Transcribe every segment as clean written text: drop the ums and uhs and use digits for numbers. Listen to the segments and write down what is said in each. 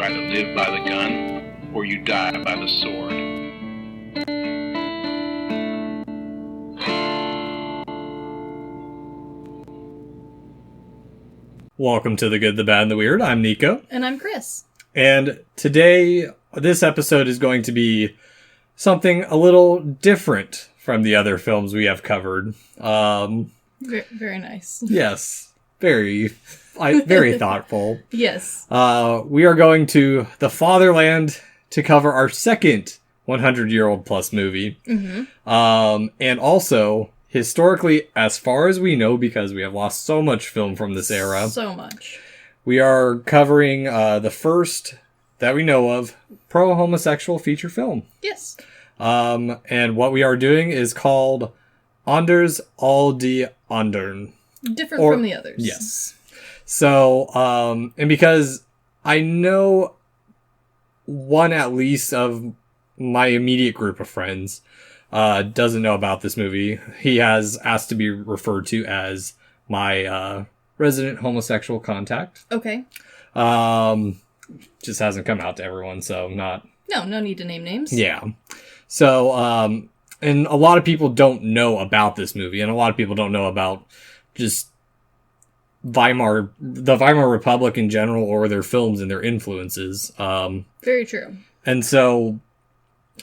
either live by the gun or you die by the sword. Welcome to The Good, the Bad, and the Weird. I'm Nicho. And I'm Chris. And today, this episode is going to be something a little different from the other films we have covered. Very nice. Yes. Very thoughtful. Yes. We are going to the fatherland to cover our second 100-year-old plus movie. Mm-hmm. And also, historically, as far as we know, because we have lost so much film from this era. So much. We are covering the first, that we know of, pro-homosexual feature film. Yes. And what we are doing is called Anders all die Andern. Different from the others. Yes. So, and because I know one at least of my immediate group of friends doesn't know about this movie, he has asked to be referred to as my resident homosexual contact. Okay. Just hasn't come out to everyone, so not... No need to name names. Yeah. So, and a lot of people don't know about this movie, and a lot of people don't know about just the Weimar Republic in general, or their films and their influences. Very true. And so,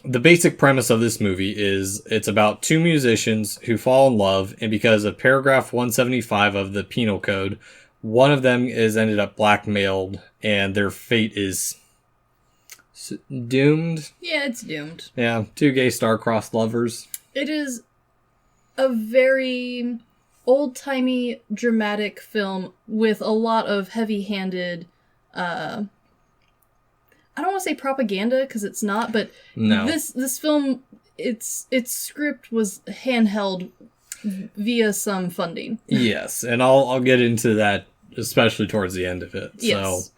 the basic premise of this movie is it's about two musicians who fall in love, and because of paragraph 175 of the Penal Code, one of them is ended up blackmailed, and their fate is doomed. Yeah, it's doomed. Yeah, two gay star-crossed lovers. It is a very old-timey, dramatic film with a lot of heavy-handed, I don't want to say propaganda, because it's not, but no. This film, its script was handheld via some funding. Yes, and I'll get into that, especially towards the end of it. Yes.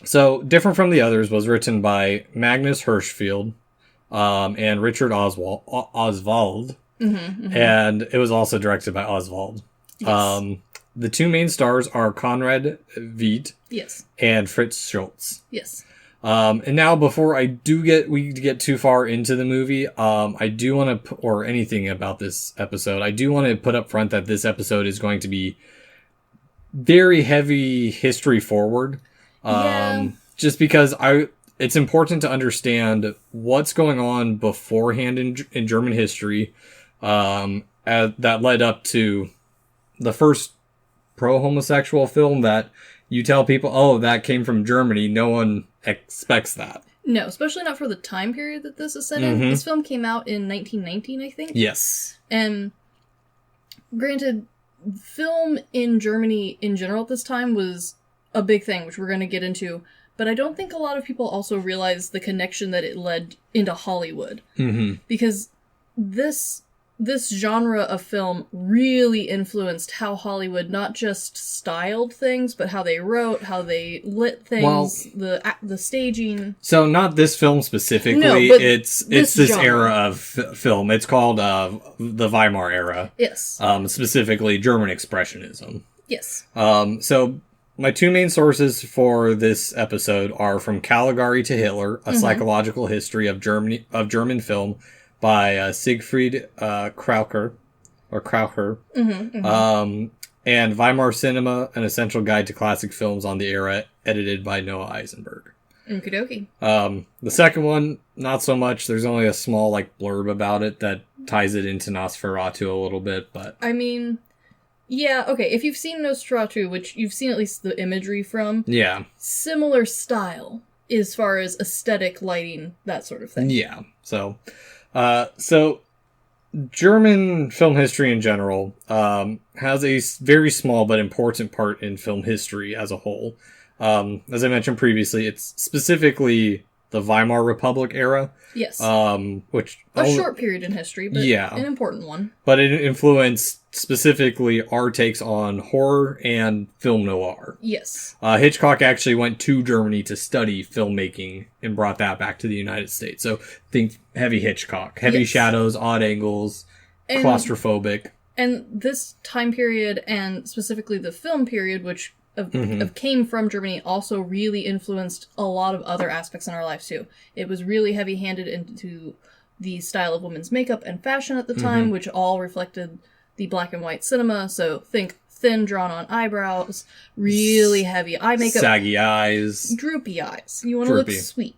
So different from the others was written by Magnus Hirschfeld and Richard Oswald. Mm-hmm, mm-hmm. And it was also directed by Oswald. Yes. The two main stars are Konrad Veidt Yes. and Fritz Schultz. Yes. And now before we get too far into the movie, I do want to, or anything about this episode, I do want to put up front that this episode is going to be very heavy history forward. Just because it's important to understand what's going on beforehand in German history, that led up to the first pro-homosexual film that you tell people, oh, that came from Germany. No one expects that. No, especially not for the time period that this is set in. Mm-hmm. This film came out in 1919, I think. Yes. And granted, film in Germany in general at this time was a big thing, which we're going to get into. But I don't think a lot of people also realize the connection that it led into Hollywood. Mm-hmm. Because this genre of film really influenced how Hollywood not just styled things, but how they wrote, how they lit things, the staging. So not this film specifically. No, but it's this genre. era of film. It's called the Weimar Era. Yes. Specifically German Expressionism. Yes. So my two main sources for this episode are from Caligari to Hitler, a psychological history of German film by Siegfried Kraucher, and Weimar Cinema, an essential guide to classic films on the era, edited by Noah Eisenberg. Okie dokie. The second one, not so much. There's only a small blurb about it that ties it into Nosferatu a little bit, but I mean, yeah, okay, if you've seen Nosferatu, which you've seen at least the imagery from, yeah, similar style as far as aesthetic, lighting, that sort of thing. Yeah, so German film history in general has a very small but important part in film history as a whole. As I mentioned previously, it's specifically the Weimar Republic era. Yes. Which a short period in history, but an important one. But it influenced specifically our takes on horror and film noir. Yes. Hitchcock actually went to Germany to study filmmaking and brought that back to the United States. So think heavy Hitchcock, heavy shadows, odd angles, claustrophobic. And this time period, and specifically the film period, which came from Germany also really influenced a lot of other aspects in our lives too. It was really heavy-handed into the style of women's makeup and fashion at the time, which all reflected the black and white cinema. So think thin, drawn-on eyebrows, really heavy eye makeup, saggy eyes, droopy eyes. You want to look sweet.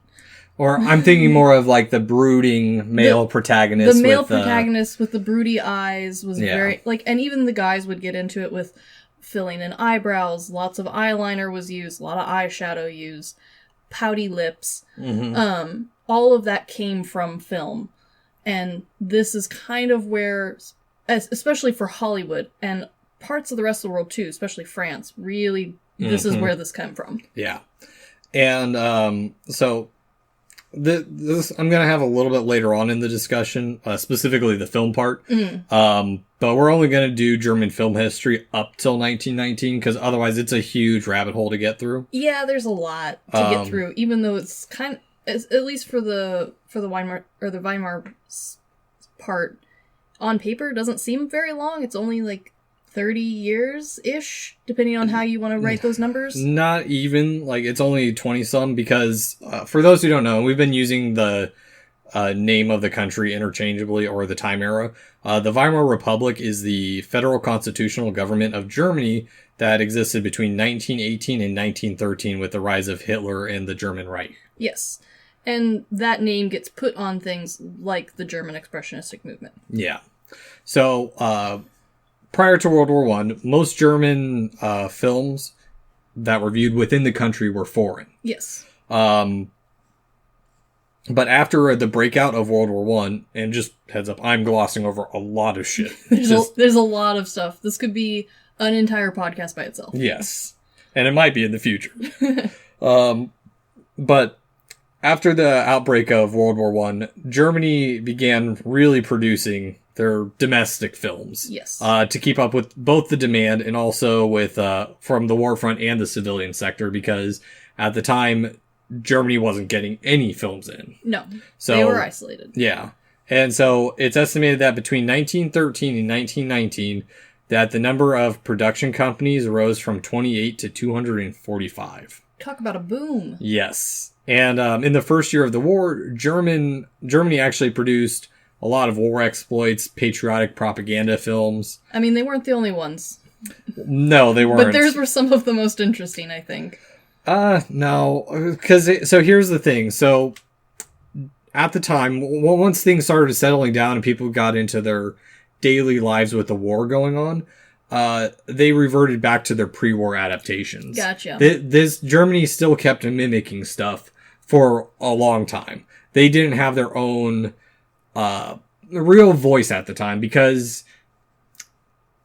Or I'm thinking more of like the brooding male protagonist. The male protagonist with the broody eyes was very like, and even the guys would get into it with filling in eyebrows. Lots of eyeliner was used, a lot of eyeshadow used, pouty lips. All of that came from film, and this is kind of where, especially for Hollywood and parts of the rest of the world too, especially France, really, this is where this came from. Yeah, and so. This I'm going to have a little bit later on in the discussion, specifically the film part. But we're only going to do German film history up till 1919, because otherwise it's a huge rabbit hole to get through. Yeah, there's a lot to get through, even though it's kind of, at least for the Weimar or the Weimar part, on paper doesn't seem very long. It's only like 30 years-ish, depending on how you want to write those numbers. Not even. Like, it's only 20-some, because, for those who don't know, we've been using the name of the country interchangeably, or the time era. The Weimar Republic is the federal constitutional government of Germany that existed between 1918 and 1913 with the rise of Hitler and the German Reich. Yes. And that name gets put on things like the German Expressionistic movement. Yeah. So, prior to World War I, most German films that were viewed within the country were foreign. Yes. But after the breakout of World War I, and just heads up, I'm glossing over a lot of shit. There's a lot of stuff. This could be an entire podcast by itself. Yes. And it might be in the future. But after the outbreak of World War I, Germany began really producing their domestic films. Yes. To keep up with both the demand and also with from the war front and the civilian sector, because at the time Germany wasn't getting any films in. No. So they were isolated. Yeah. And so it's estimated that between 1913 and 1919 that the number of production companies rose from 28 to 245. Talk about a boom. Yes. And in the first year of the war, Germany actually produced a lot of war exploits, patriotic propaganda films. I mean, they weren't the only ones. No, they weren't. But theirs were some of the most interesting, I think. No. So here's the thing. So, at the time, once things started settling down and people got into their daily lives with the war going on, they reverted back to their pre-war adaptations. Gotcha. Germany still kept mimicking stuff for a long time. They didn't have their own real voice at the time, because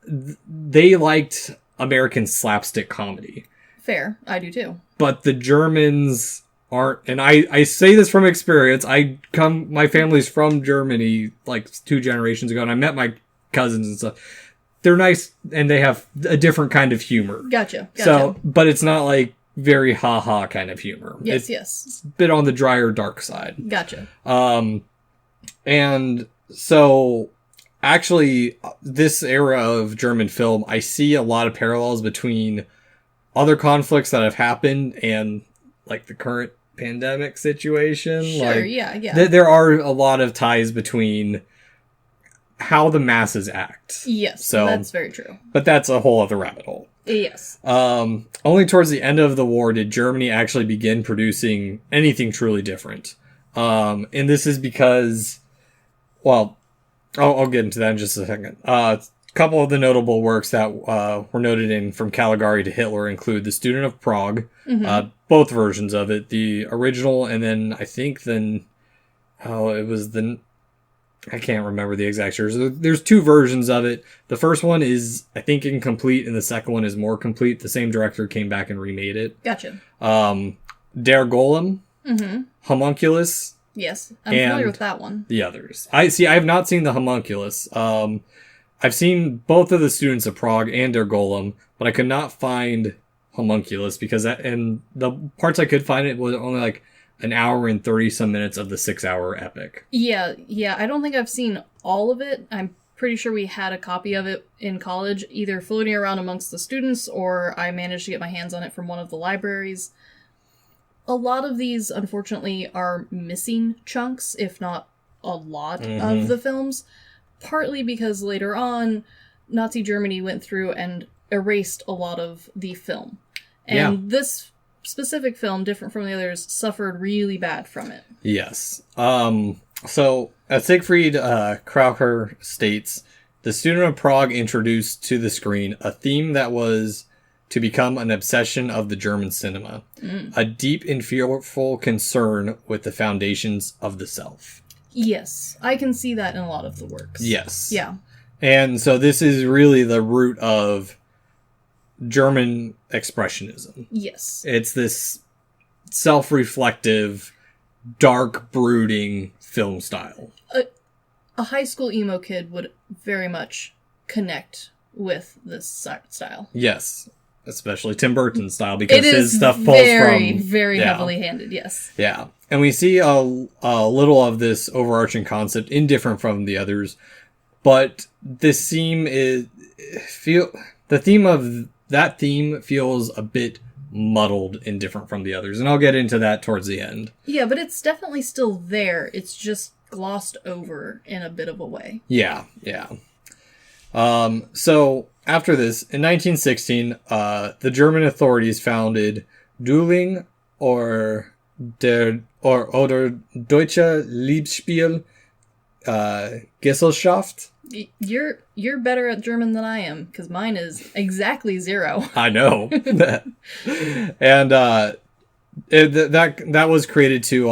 they liked American slapstick comedy. Fair. I do too. But the Germans aren't, and I say this from experience. My family's from Germany like 2 generations ago, and I met my cousins and stuff. They're nice, and they have a different kind of humor. Gotcha. So, but it's not like very ha-ha kind of humor. Yes, it's a bit on the drier, dark side. Gotcha. And so, actually, this era of German film, I see a lot of parallels between other conflicts that have happened and, like, the current pandemic situation. Sure, like, yeah. There are a lot of ties between how the masses act. Yes, so that's very true. But that's a whole other rabbit hole. Yes. Only towards the end of the war did Germany actually begin producing anything truly different. And this is because, well, I'll get into that in just a second. A couple of the notable works that were noted in From Caligari to Hitler include The Student of Prague, both versions of it, the original, and then I think I can't remember the exact years. There's 2 versions of it. The first one is, I think, incomplete, and the second one is more complete. The same director came back and remade it. Gotcha. Der Golem, Homunculus. Yes, I'm familiar with that one. The others. I have not seen the Homunculus. I've seen both of The Students of Prague and Der Golem, but I could not find Homunculus because and the parts I could find it was only like an hour and 30 some minutes of the 6-hour epic. Yeah. I don't think I've seen all of it. I'm pretty sure we had a copy of it in college, either floating around amongst the students, or I managed to get my hands on it from one of the libraries. A lot of these, unfortunately, are missing chunks, if not a lot of the films, partly because later on, Nazi Germany went through and erased a lot of the film. And this specific film, different from the others, suffered really bad from it. Yes. So, as Siegfried Kraucher states, the student of Prague introduced to the screen a theme that was to become an obsession of the German cinema. A deep and fearful concern with the foundations of the self. Yes, I can see that in a lot of the works. Yes. Yeah. And so this is really the root of German expressionism. Yes. It's this self-reflective, dark, brooding film style. A high school emo kid would very much connect with this style. Yes. Especially Tim Burton style, because his stuff pulls very, very heavily handed, yes. Yeah. And we see a little of this overarching concept indifferent from the others, but this theme that theme feels a bit muddled and different from the others, and I'll get into that towards the end. Yeah, but it's definitely still there. It's just glossed over in a bit of a way. Yeah. So after this, in 1916, the German authorities founded Dueling oder Deutsche Liebesspiel Gesellschaft. You're better at German than I am, because mine is exactly 0. I know. And that was created to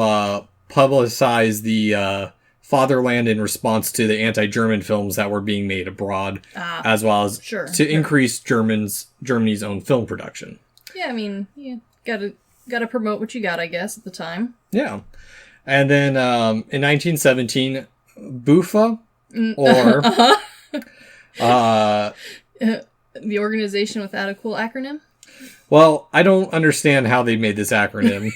publicize the fatherland in response to the anti-German films that were being made abroad, as well as to increase Germany's own film production. Yeah, I mean, you gotta promote what you got, I guess, at the time. Yeah. And then in 1917, BUFA, or the organization without a cool acronym? Well, I don't understand how they made this acronym.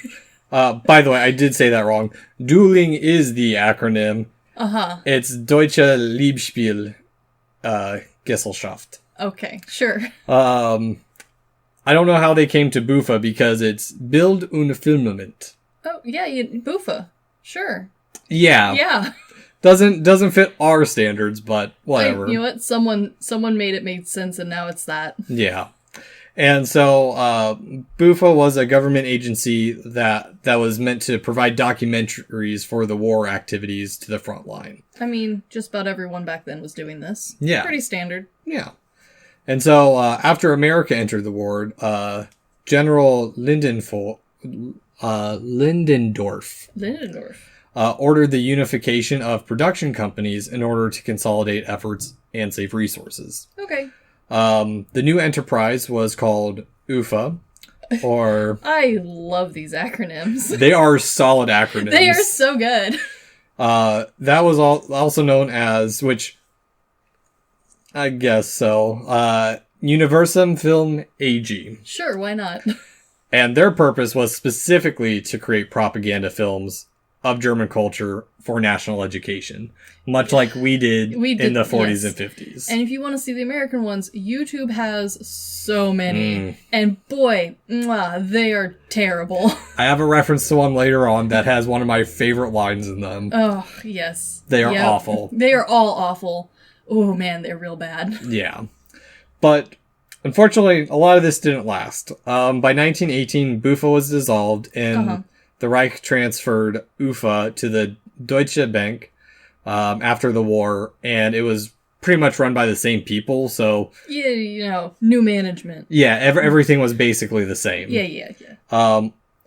By the way, I did say that wrong. Dueling is the acronym. It's Deutsche Liebesspiel Gesellschaft. Okay, sure. I don't know how they came to BUFA, because it's Bild und Filmament. Oh, yeah, BUFA. Sure. Yeah. Yeah. Doesn't fit our standards, but whatever. You know what? Someone made it made sense, and now it's that. Yeah. And so, BUFA was a government agency that was meant to provide documentaries for the war activities to the front line. I mean, just about everyone back then was doing this. Yeah. Pretty standard. Yeah. And so, after America entered the war, General Lindendorf ordered the unification of production companies in order to consolidate efforts and save resources. Okay. The new enterprise was called UFA, or... I love these acronyms. They are solid acronyms. They are so good. That was also known as, which I guess so, Universum Film AG. Sure, why not? And their purpose was specifically to create propaganda films of German culture for national education, much like we did in the 40s and 50s. And if you want to see the American ones, YouTube has so many. And boy, they are terrible. I have a reference to one later on that has one of my favorite lines in them. Oh, yes. They are awful. They are all awful. Oh, man, they're real bad. Yeah. But unfortunately, a lot of this didn't last. By 1918, BUFA was dissolved, and the Reich transferred UFA to the Deutsche Bank after the war, and it was pretty much run by the same people, so... Yeah, new management. Yeah, everything was basically the same. Yeah.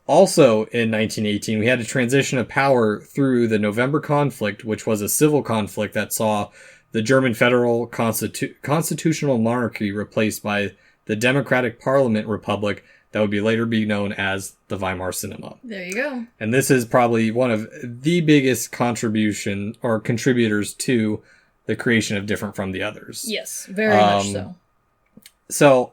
Also, in 1918, we had a transition of power through the November conflict, which was a civil conflict that saw the German federal constitutional monarchy replaced by the democratic parliament republic that would later be known as the Weimar Cinema. There you go. And this is probably one of the biggest contributors to the creation of Different from the Others. Yes, very much so. So,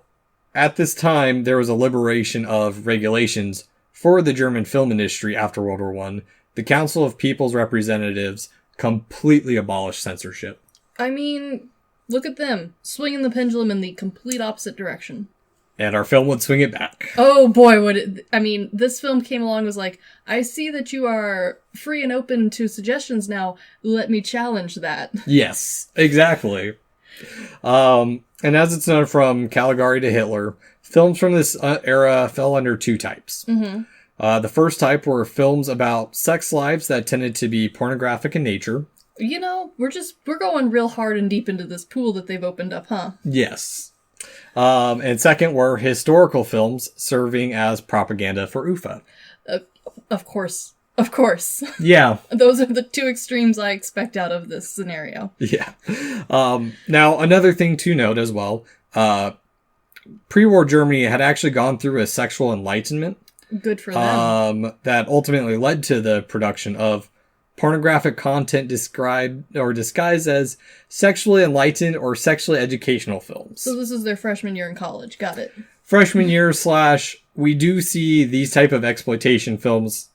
at this time, there was a liberation of regulations for the German film industry after World War I. The Council of People's Representatives completely abolished censorship. I mean, look at them, swinging the pendulum in the complete opposite direction. And our film would swing it back. Oh boy, would it... I mean, this film came along and was like, I see that you are free and open to suggestions now. Let me challenge that. Yes, exactly. And as it's known from Caligari to Hitler, films from this era fell under two types. Mm-hmm. The first type were films about sex lives that tended to be pornographic in nature. You know, we're going real hard and deep into this pool that they've opened up, huh? Yes. And second were historical films serving as propaganda for UFA. Of course. Of course. Yeah. Those are the two extremes I expect out of this scenario. Yeah. Now, another thing to note as well, pre-war Germany had actually gone through a sexual enlightenment. Good for them. That ultimately led to the production of pornographic content described or disguised as sexually enlightened or sexually educational films. So this is their freshman year in college. Got it. Freshman year / we do see these type of exploitation films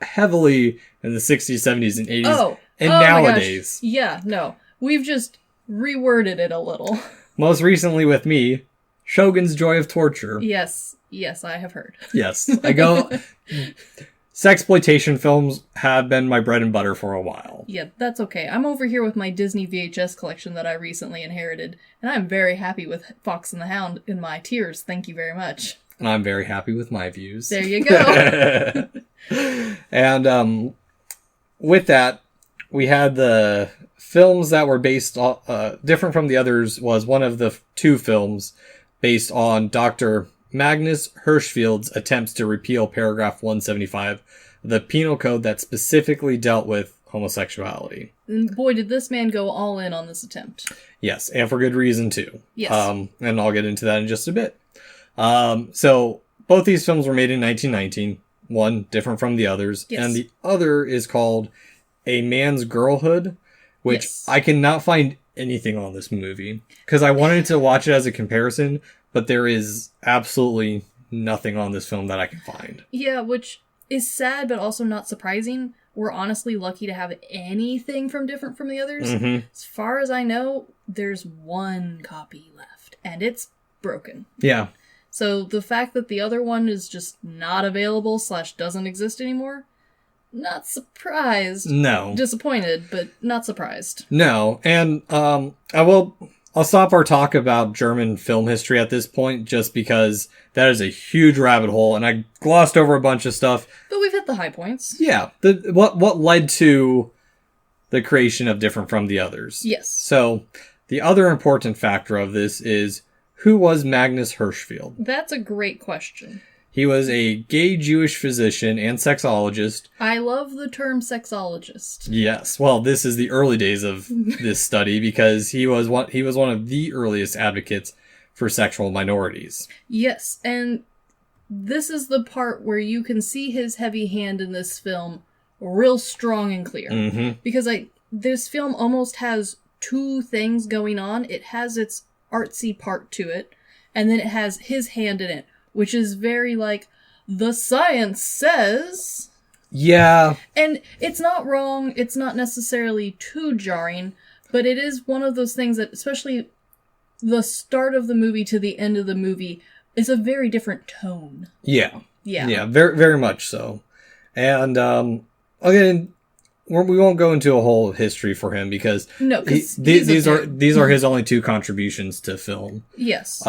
heavily in the 60s, 70s, and 80s. And nowadays. Yeah, no. We've just reworded it a little. Most recently with me, Shogun's Joy of Torture. Yes, I have heard. Yes. Sexploitation films have been my bread and butter for a while. Yeah, that's okay. I'm over here with my Disney VHS collection that I recently inherited, and I'm very happy with Fox and the Hound in my tiers. Thank you very much. And I'm very happy with my views. There you go. And with that, we had the films that were based on, different from the others was one of the two films based on Dr. Magnus Hirschfeld's attempts to repeal paragraph 175 of the penal code that specifically dealt with homosexuality. And boy, did this man go all in on this attempt. Yes, and for good reason too. Yes. And I'll get into that in just a bit. So both these films were made in 1919, one different from the others, yes. And the other is called A Man's Girlhood, which yes. I cannot find anything on this movie because I wanted to watch it as a comparison, but there is absolutely nothing on this film that I can find. Yeah, which is sad, but also not surprising. We're honestly lucky to have anything from different from the others. Mm-hmm. As far as I know, there's one copy left, and it's broken. Yeah. So the fact that the other one is just not available / doesn't exist anymore, not surprised. No. Disappointed, but not surprised. No, and I'll stop our talk about German film history at this point just because that is a huge rabbit hole and I glossed over a bunch of stuff. But we've hit the high points. Yeah. What led to the creation of different from the others. Yes. So the other important factor of this is who was Magnus Hirschfeld? That's a great question. He was a gay Jewish physician and sexologist. I love the term sexologist. Yes. Well, this is the early days of this study because he was one of the earliest advocates for sexual minorities. Yes, and this is the part where you can see his heavy hand in this film real strong and clear. Mm-hmm. Because this film almost has two things going on. It has its artsy part to it, and then it has his hand in it, which is very the science says. Yeah. And it's not wrong. It's not necessarily too jarring, but it is one of those things that, especially the start of the movie to the end of the movie, is a very different tone. Yeah. Yeah. Yeah, very, very much so. And, again, we won't go into a whole history for him because these are his only two contributions to film. Yes.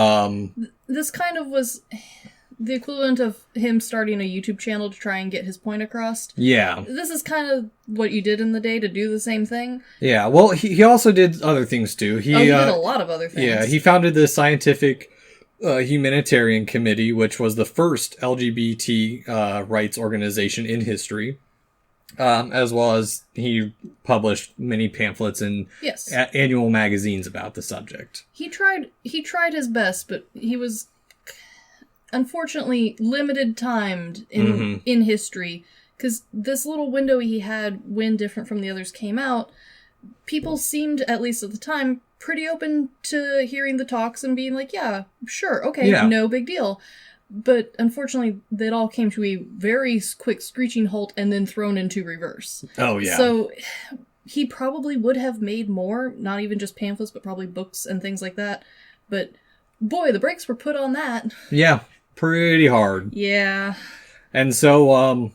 This kind of was the equivalent of him starting a YouTube channel to try and get his point across. Yeah. This is kind of what you did in the day to do the same thing. Yeah, well, he also did other things too. He did a lot of other things. Yeah, he founded the Scientific Humanitarian Committee, which was the first LGBT rights organization in history. As well as he published many pamphlets and annual magazines about the subject. He tried his best, but he was unfortunately limited timed in history, because this little window he had when Different from the Others came out, people seemed, at least at the time, pretty open to hearing the talks and being like, yeah, sure, okay, no big deal. But unfortunately, that all came to a very quick screeching halt and then thrown into reverse. Oh, yeah. So he probably would have made more, not even just pamphlets, but probably books and things like that. But boy, the brakes were put on that. Yeah, pretty hard. Yeah. And so,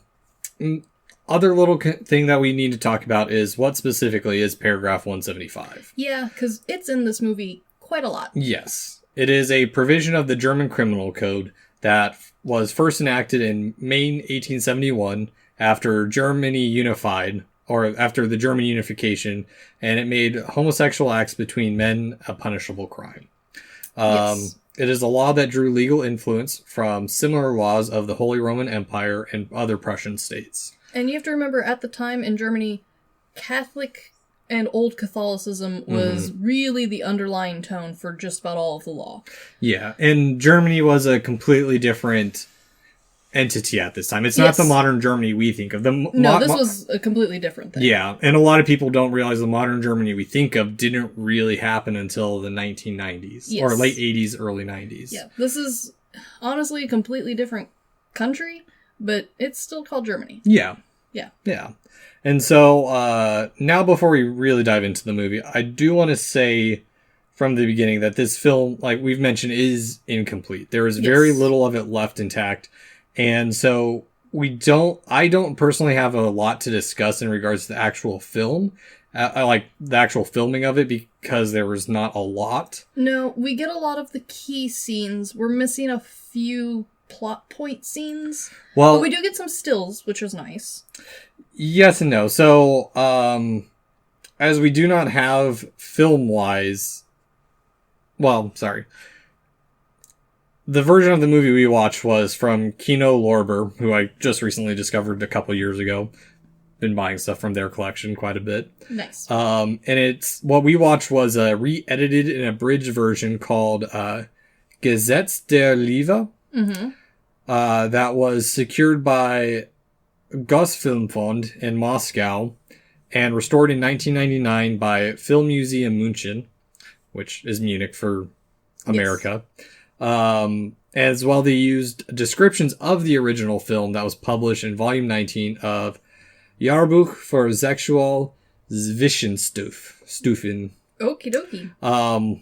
other little thing that we need to talk about is what specifically is paragraph 175. Yeah, because it's in this movie quite a lot. Yes. It is a provision of the German Criminal Code that was first enacted in May 1871 after Germany unified, or after the German unification, and it made homosexual acts between men a punishable crime. Yes. It is a law that drew legal influence from similar laws of the Holy Roman Empire and other Prussian states. And you have to remember, at the time in Germany, Catholic and Old Catholicism was really the underlying tone for just about all of the law. Yeah, and Germany was a completely different entity at this time. It's not the modern Germany we think of. No, this was a completely different thing. Yeah, and a lot of people don't realize the modern Germany we think of didn't really happen until the 1990s. Yes. Or late 80s, early 90s. Yeah, this is honestly a completely different country, but it's still called Germany. Yeah. Yeah. Yeah. And so, now before we really dive into the movie, I do want to say from the beginning that this film, like we've mentioned, is incomplete. There is very little of it left intact. And so I don't personally have a lot to discuss in regards to the actual film. I like the actual filming of it because there was not a lot. No, we get a lot of the key scenes. We're missing a few plot point scenes. Well, but we do get some stills, which was nice. Yes and no. So, as we do not have film-wise... Well, sorry. The version of the movie we watched was from Kino Lorber, who I just recently discovered a couple years ago. Been buying stuff from their collection quite a bit. Nice. And it's... What we watched was a re-edited and abridged version called Gesetz der Liebe. Mm-hmm. That was secured by Gosfilmfond in Moscow and restored in 1999 by Filmmuseum München, which is Munich for America. Yes. As well, they used descriptions of the original film that was published in volume 19 of Jahrbuch für Sexual Zwischenstufen. Okie dokie.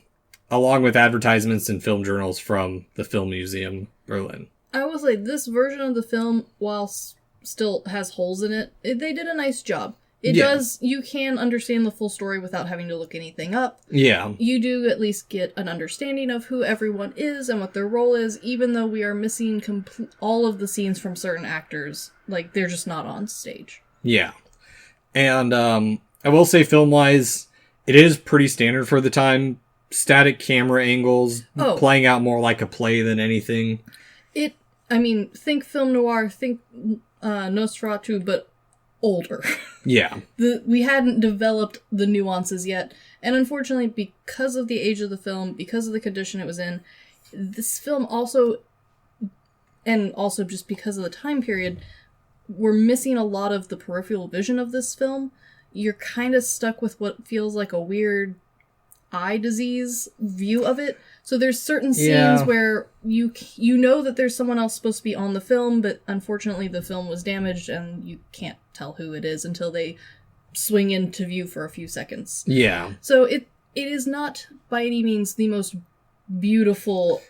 Along with advertisements and film journals from the Film Museum Berlin. I will say, this version of the film, while still has holes in it, they did a nice job. It does, you can understand the full story without having to look anything up. Yeah. You do at least get an understanding of who everyone is and what their role is, even though we are missing all of the scenes from certain actors. Like, they're just not on stage. Yeah. And I will say, film-wise, it is pretty standard for the time. Static camera angles, playing out more like a play than anything. Think film noir, think Nosferatu, but older. Yeah. We hadn't developed the nuances yet. And unfortunately, because of the age of the film, because of the condition it was in, this film also, and also just because of the time period, we're missing a lot of the peripheral vision of this film. You're kind of stuck with what feels like a weird eye disease view of it. So there's certain scenes where you know that there's someone else supposed to be on the film, but unfortunately the film was damaged and you can't tell who it is until they swing into view for a few seconds. Yeah. So it is not by any means the most beautiful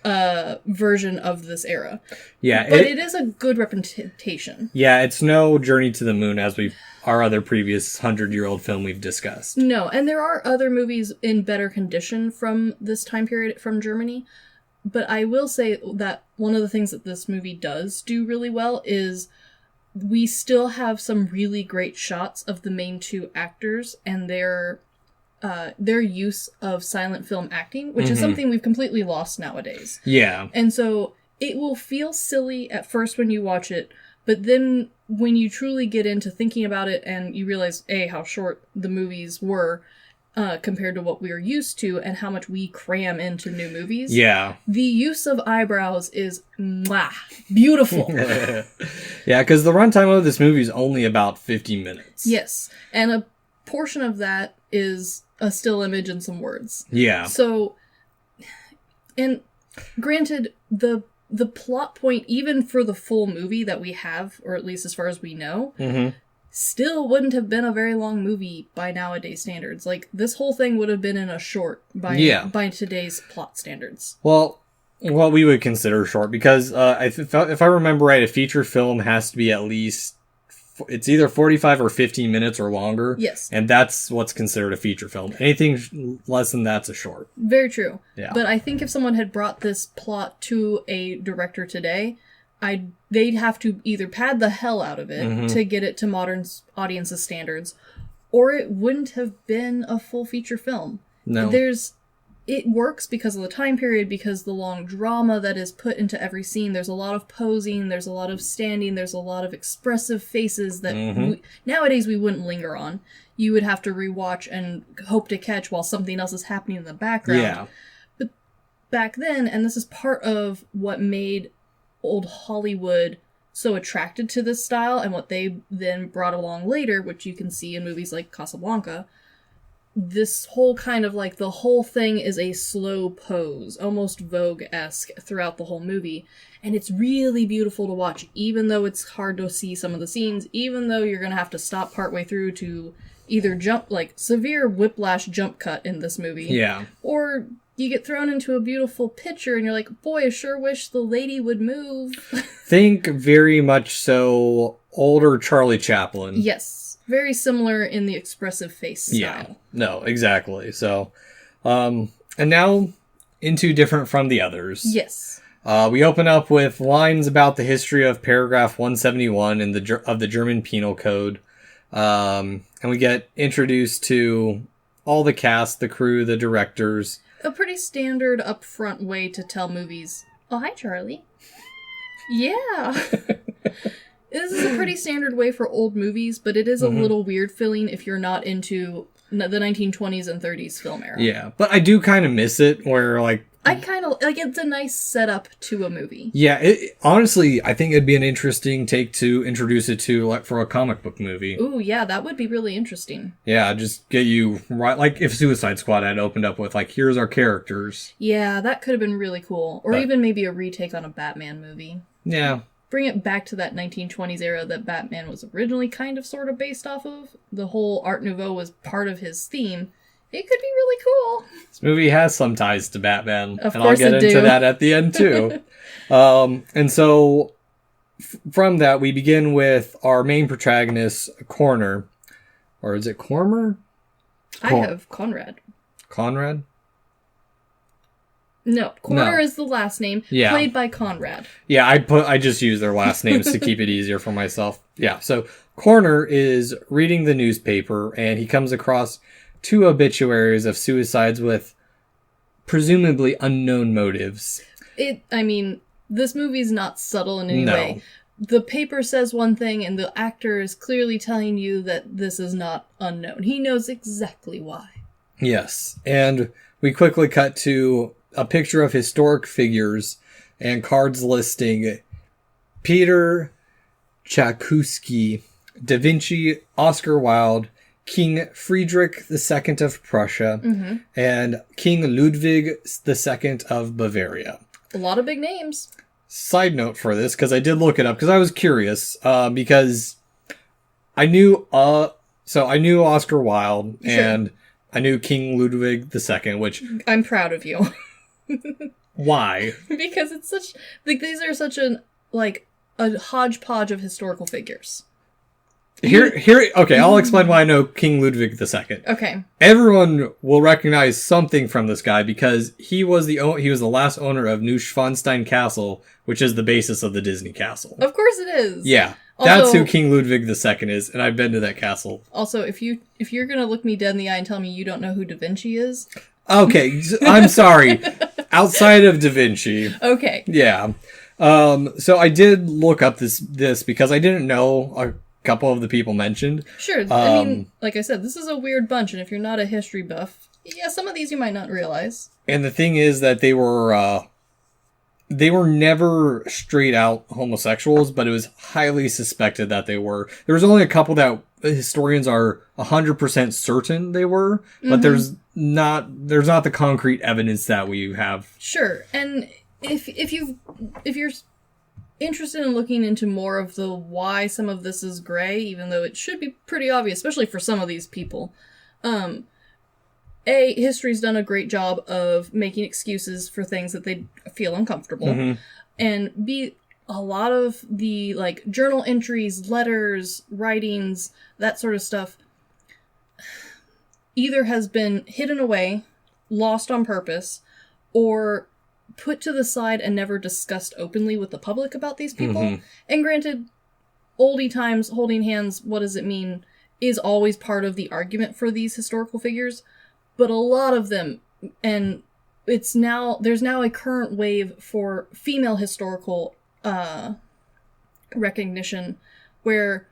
version of this era. Yeah. But it is a good representation. Yeah, it's no Journey to the Moon as our other previous 100-year-old film we've discussed. No, and there are other movies in better condition from this time period from Germany. But I will say that one of the things that this movie does do really well is we still have some really great shots of the main two actors and their use of silent film acting, which is something we've completely lost nowadays. Yeah. And so it will feel silly at first when you watch it, but then when you truly get into thinking about it and you realize, A, how short the movies were compared to what we are used to and how much we cram into new movies. Yeah. The use of eyebrows is beautiful. Yeah, because the runtime of this movie is only about 50 minutes. Yes. And a portion of that is a still image and some words. Yeah. So, and granted, the plot point, even for the full movie that we have, or at least as far as we know, still wouldn't have been a very long movie by nowadays standards. Like, this whole thing would have been in a short by today's plot standards. Well, what we would consider short, because if I remember right, a feature film has to be at least, it's either 45 or 15 minutes or longer. Yes. And that's what's considered a feature film. Anything less than that's a short. Very true. Yeah. But I think if someone had brought this plot to a director today, they'd have to either pad the hell out of it to get it to modern audiences' standards, or it wouldn't have been a full feature film. No. It works because of the time period, because the long drama that is put into every scene. There's a lot of posing, there's a lot of standing, there's a lot of expressive faces that nowadays we wouldn't linger on. You would have to rewatch and hope to catch while something else is happening in the background. Yeah. But back then, and this is part of what made old Hollywood so attracted to this style, and what they then brought along later, which you can see in movies like Casablanca, this whole kind of like, the whole thing is a slow pose, almost Vogue-esque throughout the whole movie. And it's really beautiful to watch, even though it's hard to see some of the scenes, even though you're going to have to stop partway through to either jump, like, severe whiplash jump cut in this movie. Yeah. Or you get thrown into a beautiful picture and you're like, boy, I sure wish the lady would move. Think very much so older Charlie Chaplin. Yes. Very similar in the expressive face style. Yeah, no, exactly. So, and now into different from the others. Yes. We open up with lines about the history of paragraph 171 of the German Penal Code. And we get introduced to all the cast, the crew, the directors. A pretty standard upfront way to tell movies, oh, hi, Charlie. Yeah. This is a pretty standard way for old movies, but it is a little weird feeling if you're not into the 1920s and 30s film era. Yeah, but I do kind of miss it, where, like... I kind of... Like, it's a nice setup to a movie. Yeah, honestly, I think it'd be an interesting take to introduce it to, like, for a comic book movie. Ooh, yeah, that would be really interesting. Yeah, just get you right... Like, if Suicide Squad had opened up with, like, here's our characters. Yeah, that could have been really cool. Or even maybe a retake on a Batman movie. Yeah. Bring it back to that 1920s era that Batman was originally kind of sort of based off of. The whole Art Nouveau was part of his theme. It could be really cool. This movie has some ties to Batman. Of and course I'll get it into do. that at the end too. And so from that we begin with our main protagonist, Corner. Or is it Cormer? I have Conrad. Conrad? No, Corner No. is the last name, Yeah. played by Conrad. Yeah, I just use their last names to keep it easier for myself. Yeah, so Corner is reading the newspaper and he comes across 2 obituaries of suicides with presumably unknown motives. This movie's not subtle in any No. way. The paper says one thing and the actor is clearly telling you that this is not unknown. He knows exactly why. Yes, and we quickly cut to a picture of historic figures and cards listing Peter Tchaikovsky, Da Vinci, Oscar Wilde, King Friedrich II of Prussia, and King Ludwig II of Bavaria. A lot of big names. Side note for this, because I did look it up, because I was curious, because I knew Oscar Wilde, Sure. and I knew King Ludwig II, which... I'm proud of you. Why? Because it's such... Like, these are such a hodgepodge of historical figures. Okay, I'll explain why I know King Ludwig II. Okay. Everyone will recognize something from this guy because he was the last owner of Neuschwanstein Castle, which is the basis of the Disney Castle. Of course it is. Yeah. Also, that's who King Ludwig II is, and I've been to that castle. Also, if you're gonna look me dead in the eye and tell me you don't know who Da Vinci is... Okay, I'm sorry. Outside of Da Vinci. Okay. Yeah. So I did look up this because I didn't know a couple of the people mentioned. Sure. I mean, like I said, this is a weird bunch, and if you're not a history buff, yeah, some of these you might not realize. And the thing is that they were never straight out homosexuals, but it was highly suspected that they were. There was only a couple that historians are 100% certain they were, but there's not the concrete evidence that we have. Sure. And if interested in looking into more of the why some of this is gray, even though it should be pretty obvious, especially for some of these people. History's done a great job of making excuses for things that they feel uncomfortable. And B, a lot of the, like, journal entries, letters, writings, that sort of stuff, either has been hidden away, lost on purpose, or put to the side and never discussed openly with the public about these people. And granted, oldie times, holding hands, what does it mean, is always part of the argument for these historical figures. But a lot of them, and there's now a current wave for female historical recognition where,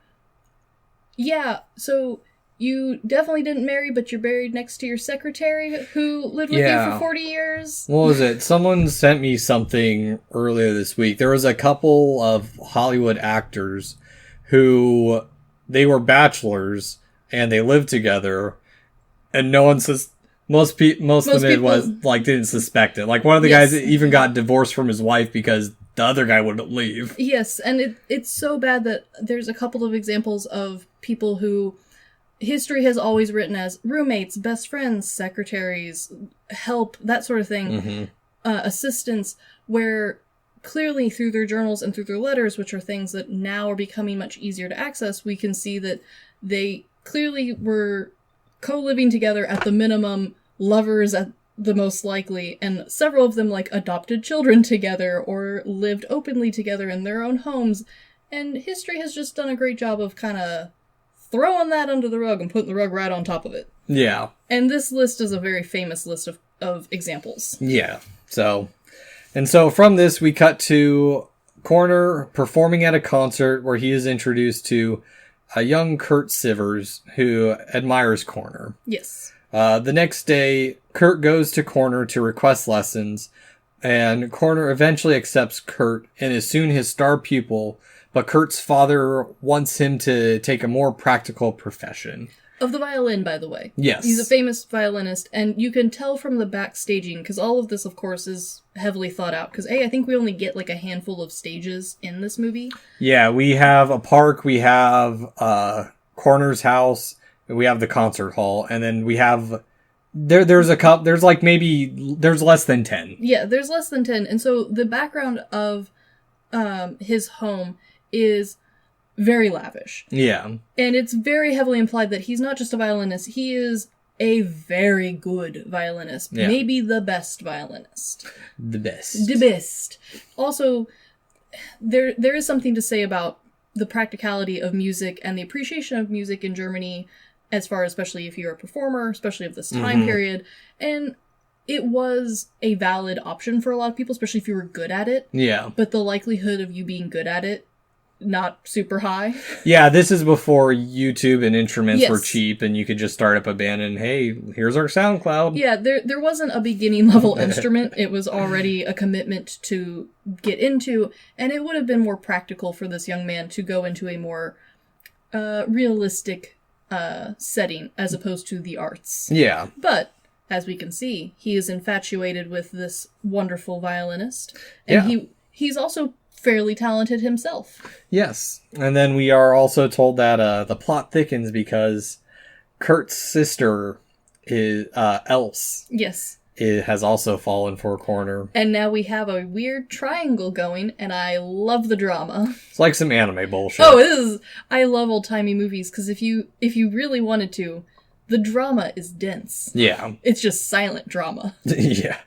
so you definitely didn't marry, but you're buried next to your secretary who lived with you for 40 years. What was it? Someone sent me something earlier this week. There was a couple of Hollywood actors who, they were bachelors and they lived together, and no one says. Most of the Midwest, like, didn't suspect it. Like, one of the guys even got divorced from his wife because the other guy wouldn't leave. Yes, and it's so bad that there's a couple of examples of people who history has always written as roommates, best friends, secretaries, help, that sort of thing, assistants, where clearly through their journals and through their letters, which are things that now are becoming much easier to access, we can see that they clearly were co-living together at the minimum, lovers at the most likely, and several of them, like, adopted children together or lived openly together in their own homes. And history has just done a great job of kind of throwing that under the rug and putting the rug right on top of it. Yeah. And this list is a very famous list of examples. Yeah. So from this, we cut to Corner performing at a concert where he is introduced to a young Kurt Sivers who admires Corner. Yes. The next day, Kurt goes to Corner to request lessons, and Corner eventually accepts Kurt and is soon his star pupil, but Kurt's father wants him to take a more practical profession. Of the violin, by the way. Yes. He's a famous violinist, and you can tell from the backstaging, because all of this, of course, is heavily thought out, because, I think we only get, like, a handful of stages in this movie. Yeah, we have a park, we have Corner's house, we have the concert hall, and then we have... There's less than 10. Yeah, there's less than 10, and so the background of his home is very lavish. Yeah. And it's very heavily implied that he's not just a violinist, he is a very good violinist. Yeah. Maybe the best violinist. The best. The best. Also, there is something to say about the practicality of music and the appreciation of music in Germany, as far as, especially if you're a performer, especially of this time period. And it was a valid option for a lot of people, especially if you were good at it. Yeah. But the likelihood of you being good at it, not super high. Yeah, this is before YouTube and instruments were cheap and you could just start up a band and, hey, here's our SoundCloud. Yeah, there wasn't a beginning level instrument. It was already a commitment to get into, and it would have been more practical for this young man to go into a more realistic setting as opposed to the arts. Yeah. But, as we can see, he is infatuated with this wonderful violinist. And he's also fairly talented himself. Yes. And then we are also told that the plot thickens because Kurt's sister is Else. Yes. It has also fallen for a Corner. And now we have a weird triangle going, and I love the drama. It's like some anime bullshit. Oh, it is. I love old-timey movies, because if you really wanted to, the drama is dense. Yeah. It's just silent drama. Yeah.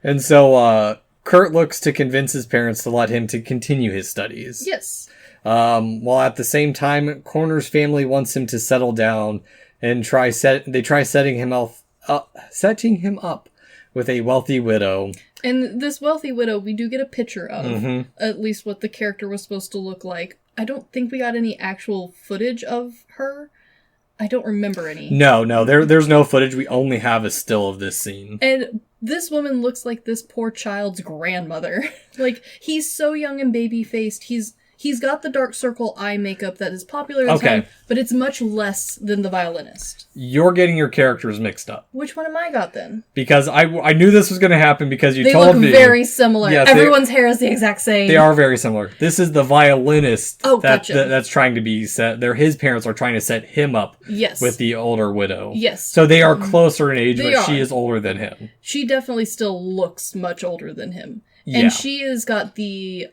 And so, Kurt looks to convince his parents to let him to continue his studies. Yes. While at the same time, Corner's family wants him to settle down and try setting him up with a wealthy widow. And this wealthy widow, we do get a picture of, at least what the character was supposed to look like. I don't think we got any actual footage of her. I don't remember any. No, there's no footage. We only have a still of this scene. And this woman looks like this poor child's grandmother. Like, he's so young and baby-faced. He's He's got the dark circle eye makeup that is popular at the time, but it's much less than the violinist. You're getting your characters mixed up. Which one am I got then? Because I knew this was going to happen because you told me. They look very similar. Yes, everyone's hair is the exact same. They are very similar. This is the violinist gotcha. that's trying to be set. His parents are trying to set him up with the older widow. Yes. So they are closer in age, but are. she is older than him. She definitely still looks much older than him. Yeah. And she has got the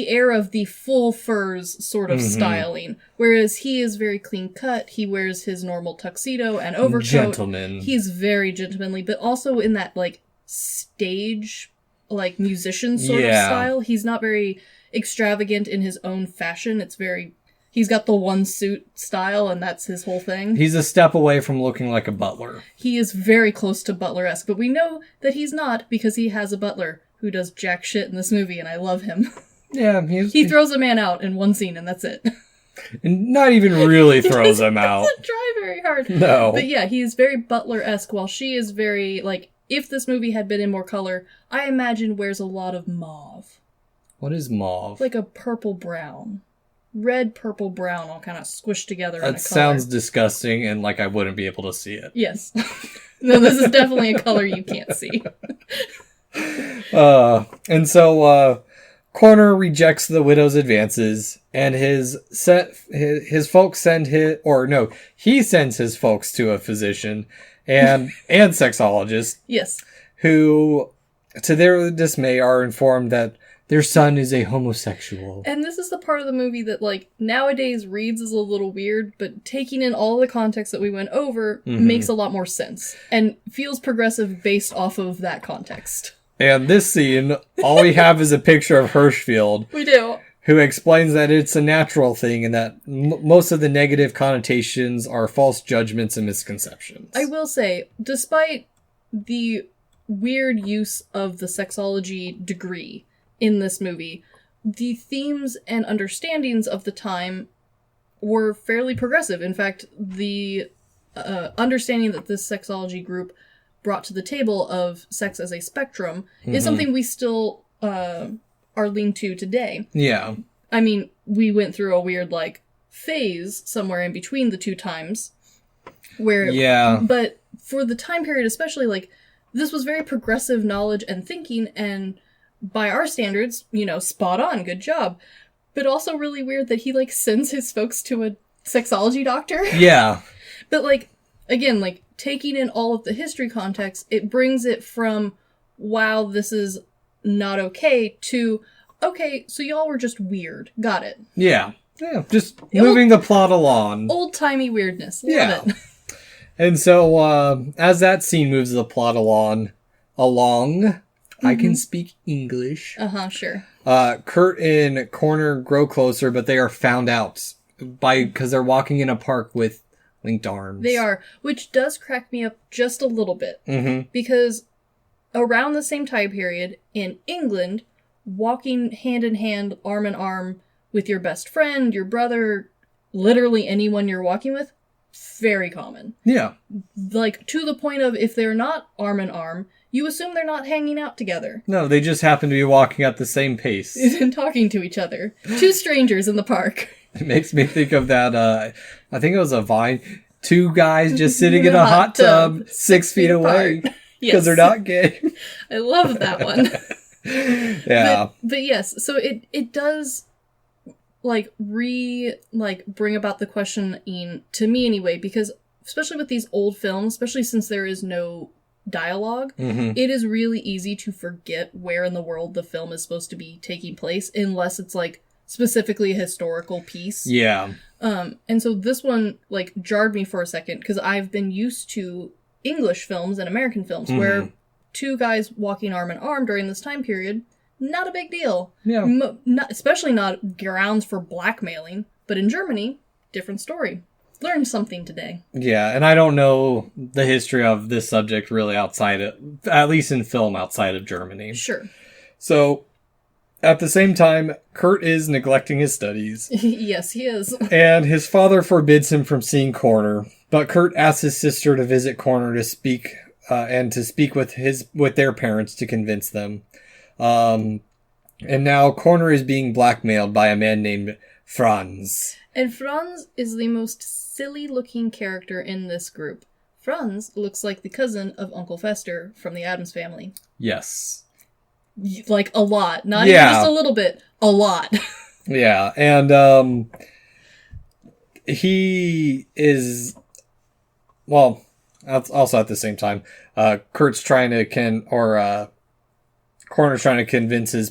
air of the full furs sort of styling, whereas he is very clean cut. He wears his normal tuxedo and overcoat. Gentleman. He's very gentlemanly, but also in that like stage, like musician sort of style. He's not very extravagant in his own fashion. It's very, he's got the one suit style, and that's his whole thing. He's a step away from looking like a butler. He is very close to Butler-esque, but we know that he's not because he has a butler who does jack shit in this movie, and I love him. Yeah, he throws a man out in one scene, and that's it. And not even really throws him out. He doesn't try very hard. No. But yeah, he is very Butler-esque, while she is very, like, if this movie had been in more color, I imagine wears a lot of mauve. What is mauve? Like a purple-brown. Red, purple, brown, all kind of squished together in a color. That sounds disgusting, and like I wouldn't be able to see it. Yes. No, this is definitely a color you can't see. And so, Corner rejects the widow's advances, and his folks he sends his folks to a physician and sexologist. Yes. Who, to their dismay, are informed that their son is a homosexual. And this is the part of the movie that, like, nowadays reads as a little weird, but taking in all the context that we went over makes a lot more sense and feels progressive based off of that context. And this scene, all we have is a picture of Hirschfeld. We do. Who explains that it's a natural thing and that most of the negative connotations are false judgments and misconceptions. I will say, despite the weird use of the sexology degree in this movie, the themes and understandings of the time were fairly progressive. In fact, the understanding that this sexology group brought to the table of sex as a spectrum is something we still are leaned to today. Yeah. I mean, we went through a weird, like, phase somewhere in between the two times where... Yeah. But for the time period especially, like, this was very progressive knowledge and thinking, and by our standards, you know, spot on, good job. But also really weird that he, like, sends his folks to a sexology doctor. Yeah. But, like, again, like, taking in all of the history context, it brings it from, wow, this is not okay, to, okay, so y'all were just weird. Got it. Yeah. Yeah, just moving the plot along. Old-timey weirdness. Love it. And so, as that scene moves the plot along, I can speak English. Sure. Kurt and Corner grow closer, but they are found out because they're walking in a park with linked arms. They are, which does crack me up just a little bit. Because around the same time period, in England, walking hand in hand, arm in arm with your best friend, your brother, literally anyone you're walking with, very common. Yeah. Like, to the point of, if they're not arm in arm, you assume they're not hanging out together. No, they just happen to be walking at the same pace. And talking to each other. Two strangers in the park. It makes me think of that, I think it was a Vine. Two guys just sitting in a hot tub 6 feet away. Because they're not gay. I love that one. Yeah. But yes, so it does, like, bring about the questioning, to me anyway, because especially with these old films, especially since there is no dialogue, it is really easy to forget where in the world the film is supposed to be taking place, unless it's, like, specifically a historical piece. Yeah. And so this one, like, jarred me for a second, because I've been used to English films and American films where two guys walking arm in arm during this time period, not a big deal. Yeah. Especially not grounds for blackmailing. But in Germany, different story. Learned something today. Yeah, and I don't know the history of this subject really at least in film outside of Germany. Sure. So, at the same time, Kurt is neglecting his studies. Yes, he is. And his father forbids him from seeing Corner. But Kurt asks his sister to visit Corner to speak with their parents to convince them. And now Corner is being blackmailed by a man named Franz. And Franz is the most silly-looking character in this group. Franz looks like the cousin of Uncle Fester from the Addams Family. Yes. Like, a lot. Not even just a little bit. A lot. Yeah, and he is... Well, also at the same time, Kurt's trying to Corner's trying to convince his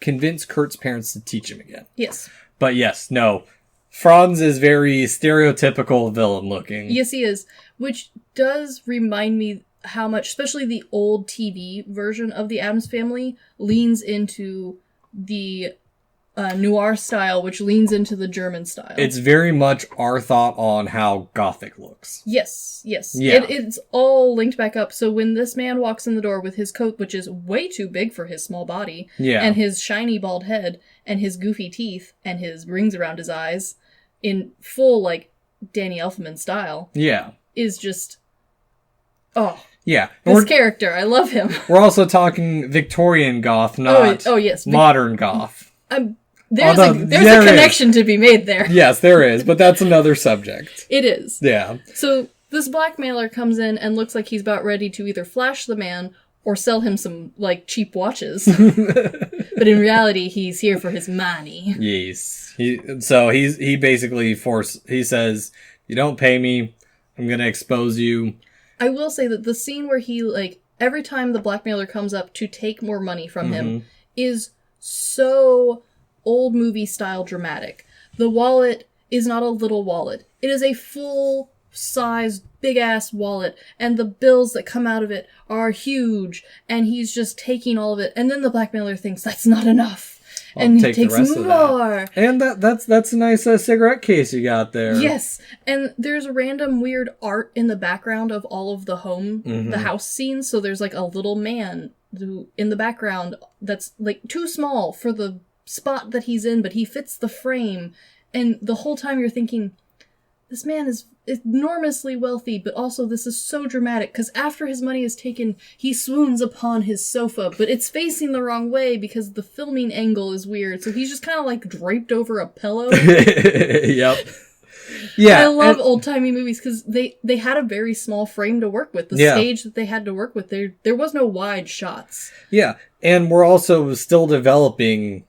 convince Kurt's parents to teach him again. Yes. But yes, no. Franz is very stereotypical villain looking. Yes, he is. Which does remind me how much, especially the old TV version of the Addams Family, leans into the noir style, which leans into the German style. It's very much our thought on how Gothic looks. Yes. Yeah. It's all linked back up. So when this man walks in the door with his coat, which is way too big for his small body, and his shiny bald head, and his goofy teeth, and his rings around his eyes, in full, like, Danny Elfman style, is just... Oh. Yeah. This character, I love him. We're also talking Victorian goth, not yes. modern goth. There's a connection to be made there. Yes, there is, but that's another subject. It is. Yeah. So this blackmailer comes in and looks like he's about ready to either flash the man or sell him some, like, cheap watches. But in reality, he's here for his money. Yes. He basically he says, you don't pay me, I'm gonna expose you. I will say that the scene where he, like, every time the blackmailer comes up to take more money from him is so old movie style dramatic. The wallet is not a little wallet. It is a full-sized, big-ass wallet, and the bills that come out of it are huge, and he's just taking all of it, and then the blackmailer thinks that's not enough. And he takes more. And that's a nice cigarette case you got there. Yes. And there's random weird art in the background of all of the the house scenes. So there's like a little man who in the background that's like too small for the spot that he's in, but he fits the frame. And the whole time you're thinking, this man is enormously wealthy, but also this is so dramatic, because after his money is taken, he swoons upon his sofa, but it's facing the wrong way because the filming angle is weird, so he's just kind of like draped over a pillow. Yep. Yeah. I love old-timey movies because they had a very small frame to work with. The stage that they had to work with, there was no wide shots. Yeah, and we're also still developing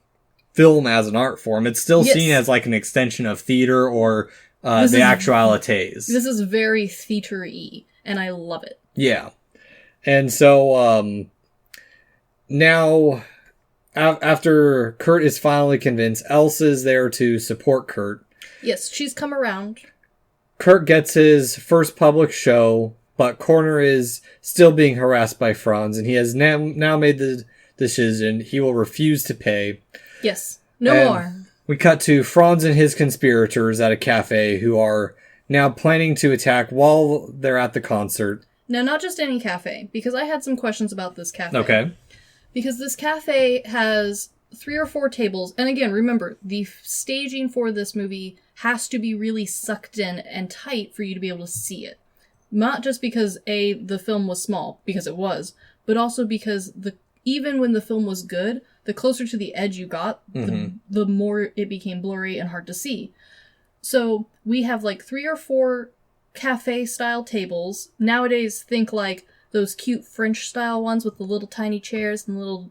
film as an art form. It's still seen as like an extension of theater or the actualities. This is very theater-y, and I love it. Yeah. And so, now, after Kurt is finally convinced, Elsa's there to support Kurt. Yes, she's come around. Kurt gets his first public show, but Corner is still being harassed by Franz, and he has now made the decision he will refuse to pay. Yes. No more. We cut to Franz and his conspirators at a cafe who are now planning to attack while they're at the concert. Now, not just any cafe, because I had some questions about this cafe. Okay. Because this cafe has 3 or 4 tables, and again, remember, the staging for this movie has to be really sucked in and tight for you to be able to see it. Not just because, the film was small, because it was, but also because even when the film was good, the closer to the edge you got, the more it became blurry and hard to see. So we have like 3 or 4 cafe-style tables. Nowadays, think like those cute French-style ones with the little tiny chairs and little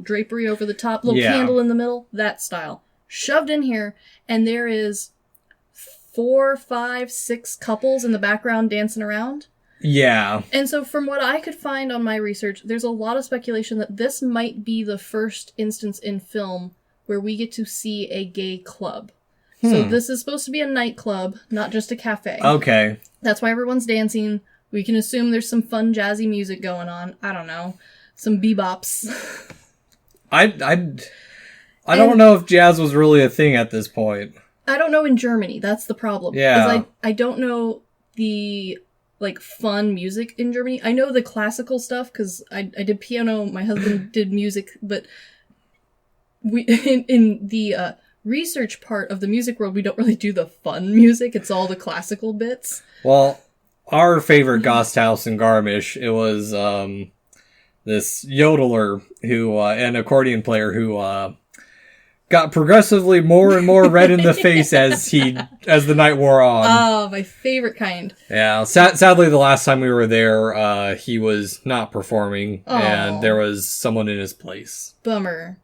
drapery over the top, little candle in the middle, that style. Shoved in here, and there is 4, 5, 6 couples in the background dancing around. Yeah. And so from what I could find on my research, there's a lot of speculation that this might be the first instance in film where we get to see a gay club. So this is supposed to be a nightclub, not just a cafe. Okay. That's why everyone's dancing. We can assume there's some fun jazzy music going on. I don't know. Some bebops. I don't know if jazz was really a thing at this point. I don't know in Germany. That's the problem. Yeah. I don't know the like fun music in Germany. I know the classical stuff because I did piano. My husband did music, but we in the research part of the music world, we don't really do the fun music. It's all the classical bits. Well, our favorite Gasthaus in Garmisch, it was this yodeler who, an accordion player who, got progressively more and more red in the face as the night wore on. Oh, my favorite kind. Yeah, sadly the last time we were there, he was not performing, and there was someone in his place. Bummer.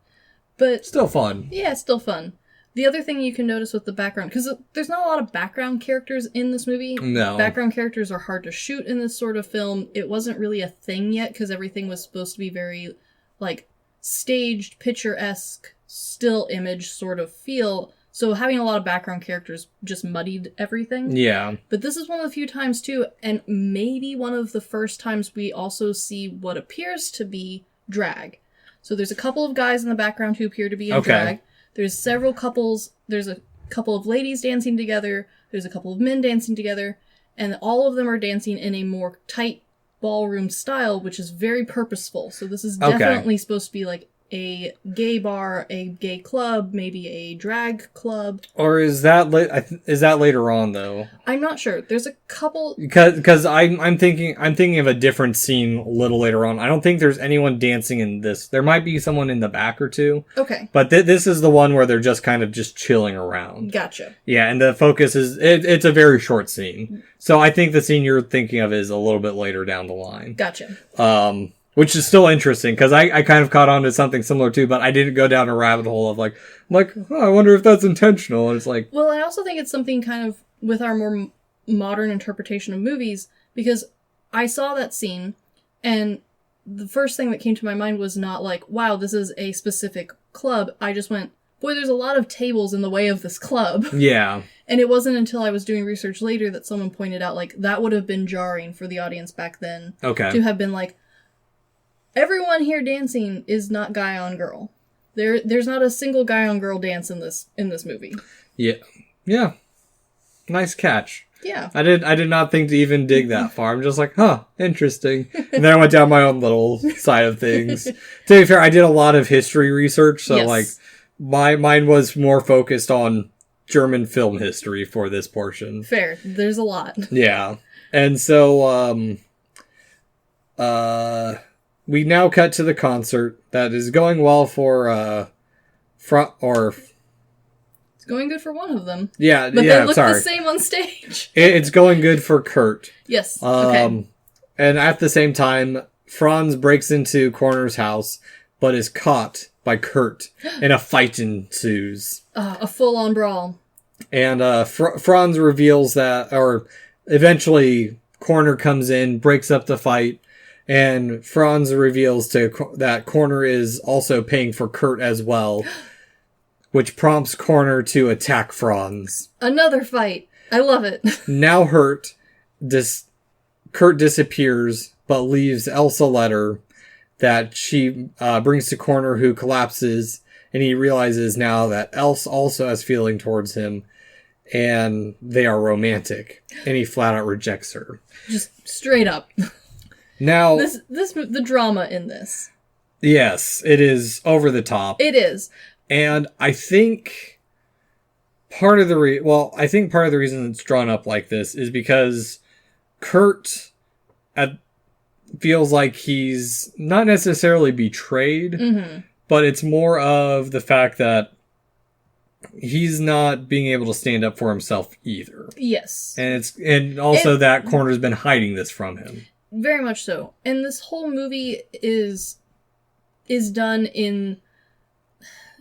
But still fun. Yeah, still fun. The other thing you can notice with the background, because there's not a lot of background characters in this movie. No. Background characters are hard to shoot in this sort of film. It wasn't really a thing yet, because everything was supposed to be very, like, staged, picturesque, still image sort of feel. So having a lot of background characters just muddied everything. Yeah. But this is one of the few times, too, and maybe one of the first times we also see what appears to be drag. So there's a couple of guys in the background who appear to be in drag. There's several couples. There's a couple of ladies dancing together. There's a couple of men dancing together. And all of them are dancing in a more tight ballroom style, which is very purposeful. So this is definitely supposed to be like a gay bar, a gay club, maybe a drag club. Or is that later on though? I'm not sure. There's a couple because I'm thinking of a different scene a little later on. I don't think there's anyone dancing in this. There might be someone in the back or two. Okay. But this is the one where they're just kind of just chilling around. Gotcha. Yeah, and the focus is it's a very short scene. So I think the scene you're thinking of is a little bit later down the line. Gotcha. Which is still interesting, because I kind of caught on to something similar too, but I didn't go down a rabbit hole of I wonder if that's intentional. And it's like... Well, I also think it's something kind of with our more modern interpretation of movies, because I saw that scene, and the first thing that came to my mind was not like, wow, this is a specific club. I just went, boy, there's a lot of tables in the way of this club. Yeah. And it wasn't until I was doing research later that someone pointed out, like, that would have been jarring for the audience back then. Okay. To have been like, everyone here dancing is not guy on girl. There's not a single guy on girl dance in this movie. Yeah. Yeah. Nice catch. Yeah. I did not think to even dig that far. I'm just like, interesting. And then I went down my own little side of things. To be fair, I did a lot of history research, so yes. mine was more focused on German film history for this portion. Fair. There's a lot. Yeah. And so we now cut to the concert that is going well for it's going good for one of them. Yeah, but yeah, they look sorry. the same on stage. It's going good for Kurt. Yes. Okay. And at the same time, Franz breaks into Corner's house, but is caught by Kurt, and a fight ensues. A full-on brawl. And Franz reveals that, or eventually Corner comes in, breaks up the fight, and Franz reveals that Corner is also paying for Kurt as well, which prompts Corner to attack Franz. Another fight. I love it. Now hurt, Kurt disappears, but leaves Elsa a letter that she brings to Corner, who collapses, and he realizes now that Elsa also has feeling towards him, and they are romantic, and he flat out rejects her. Just straight up. Now, the drama in this. Yes, it is over the top. It is. And I think part of the reason it's drawn up like this is because Kurt feels like he's not necessarily betrayed, but it's more of the fact that he's not being able to stand up for himself either. Yes. And also that Corner's been hiding this from him. Very much so. And this whole movie is done in...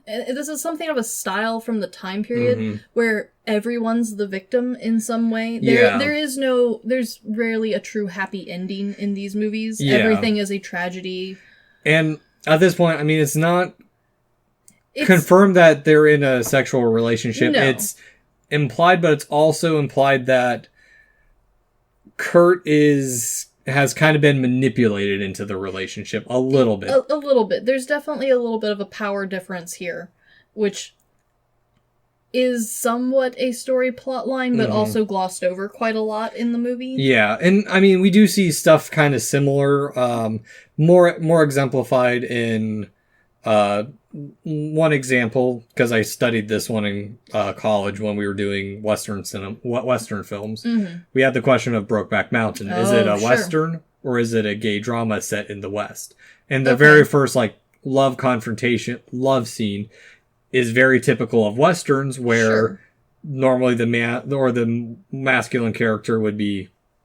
This is something of a style from the time period where everyone's the victim in some way. There's rarely a true happy ending in these movies. Yeah. Everything is a tragedy. And at this point, I mean, it's not confirmed that they're in a sexual relationship. No. It's implied, but it's also implied that Kurt has kind of been manipulated into the relationship a little bit. A little bit. There's definitely a little bit of a power difference here, which is somewhat a story plot line, but also glossed over quite a lot in the movie. Yeah, and I mean, we do see stuff kind of similar, more exemplified in one example, because I studied this one in college when we were doing Western films. We had the question of Brokeback Mountain. Is it a Western or is it a gay drama set in the West? And the very first, like, love scene is very typical of Westerns, where normally the masculine character would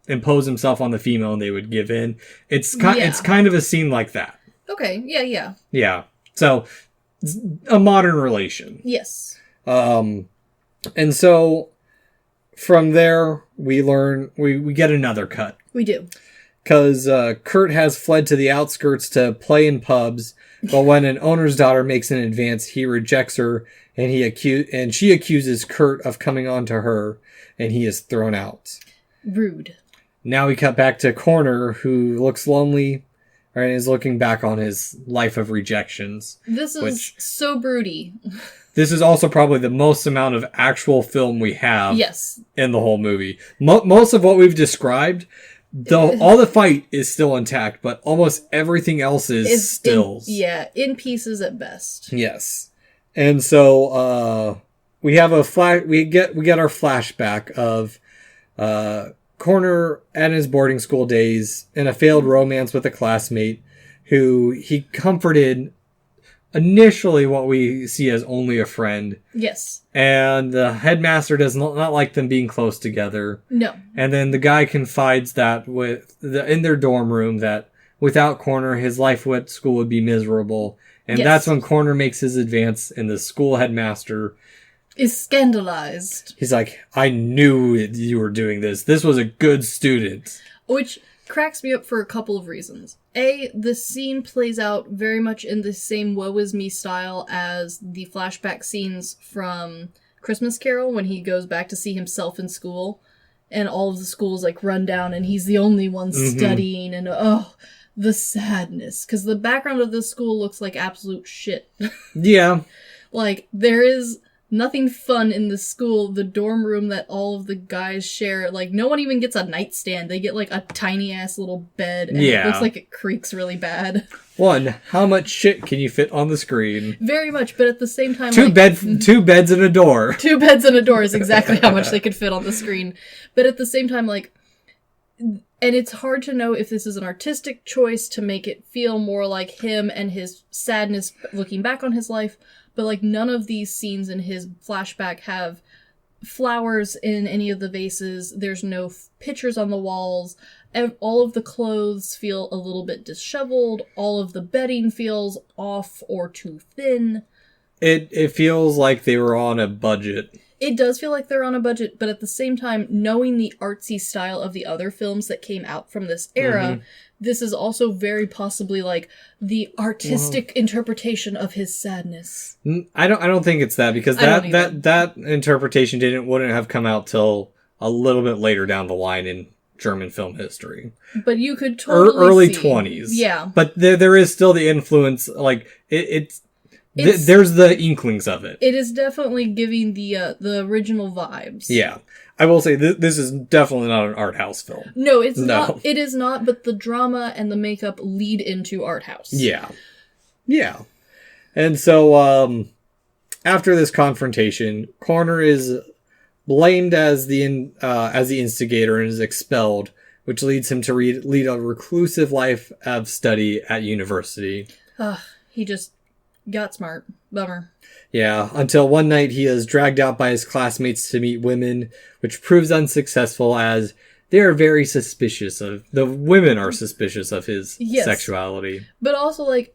impose himself on the female and they would give in. It's kind of a scene like that. Okay, yeah. Yeah. So, a modern relation. Yes. And so, from there, we get another cut. We do. Because Kurt has fled to the outskirts to play in pubs, but when an owner's daughter makes an advance, he rejects her, and she accuses Kurt of coming on to her, and he is thrown out. Rude. Now we cut back to Corner, who looks lonely, and is looking back on his life of rejections. This is so broody. This is also probably the most amount of actual film we have in the whole movie. Most of what we've described, all the fight is still intact, but almost everything else is stills. In pieces at best. Yes. And so we have we get our flashback of Corner at his boarding school days in a failed romance with a classmate who he comforted, initially what we see as only a friend. Yes. And the headmaster does not like them being close together. No. And then the guy confides that in their dorm room that without Corner, his life at school would be miserable. And that's when Corner makes his advance, and the school headmaster is scandalized. He's like, I knew you were doing this. This was a good student. Which cracks me up for a couple of reasons. A, the scene plays out very much in the same woe is me style as the flashback scenes from Christmas Carol when he goes back to see himself in school and all of the schools like run down and he's the only one studying and the sadness. Because the background of this school looks like absolute shit. Yeah. Like, there is nothing fun in the school. The dorm room that all of the guys share, like, no one even gets a nightstand. They get, like, a tiny-ass little bed, and it looks like it creaks really bad. One, how much shit can you fit on the screen? Very much, but at the same time, two beds and a door. 2 beds and a door is exactly how much they could fit on the screen. But at the same time, like, and it's hard to know if this is an artistic choice to make it feel more like him and his sadness looking back on his life, but, like, none of these scenes in his flashback have flowers in any of the vases. There's no pictures on the walls. All of the clothes feel a little bit disheveled. All of the bedding feels off or too thin. It feels like they were on a budget. It does feel like they're on a budget, but at the same time, knowing the artsy style of the other films that came out from this era, this is also very possibly like the artistic interpretation of his sadness. I don't think it's that, because that interpretation wouldn't have come out till a little bit later down the line in German film history. But you could totally early see. 20s. Yeah. But there is still the influence, like there's the inklings of it. It is definitely giving the original vibes. Yeah. I will say this is definitely not an art house film. No, it's not. It is not, but the drama and the makeup lead into art house. Yeah. Yeah. And so after this confrontation, Corner is blamed as the instigator and is expelled, which leads him to lead a reclusive life of study at university. He just got smart. Bummer. Yeah, until one night he is dragged out by his classmates to meet women, which proves unsuccessful as they are very suspicious of... The women are suspicious of his sexuality. But also, like,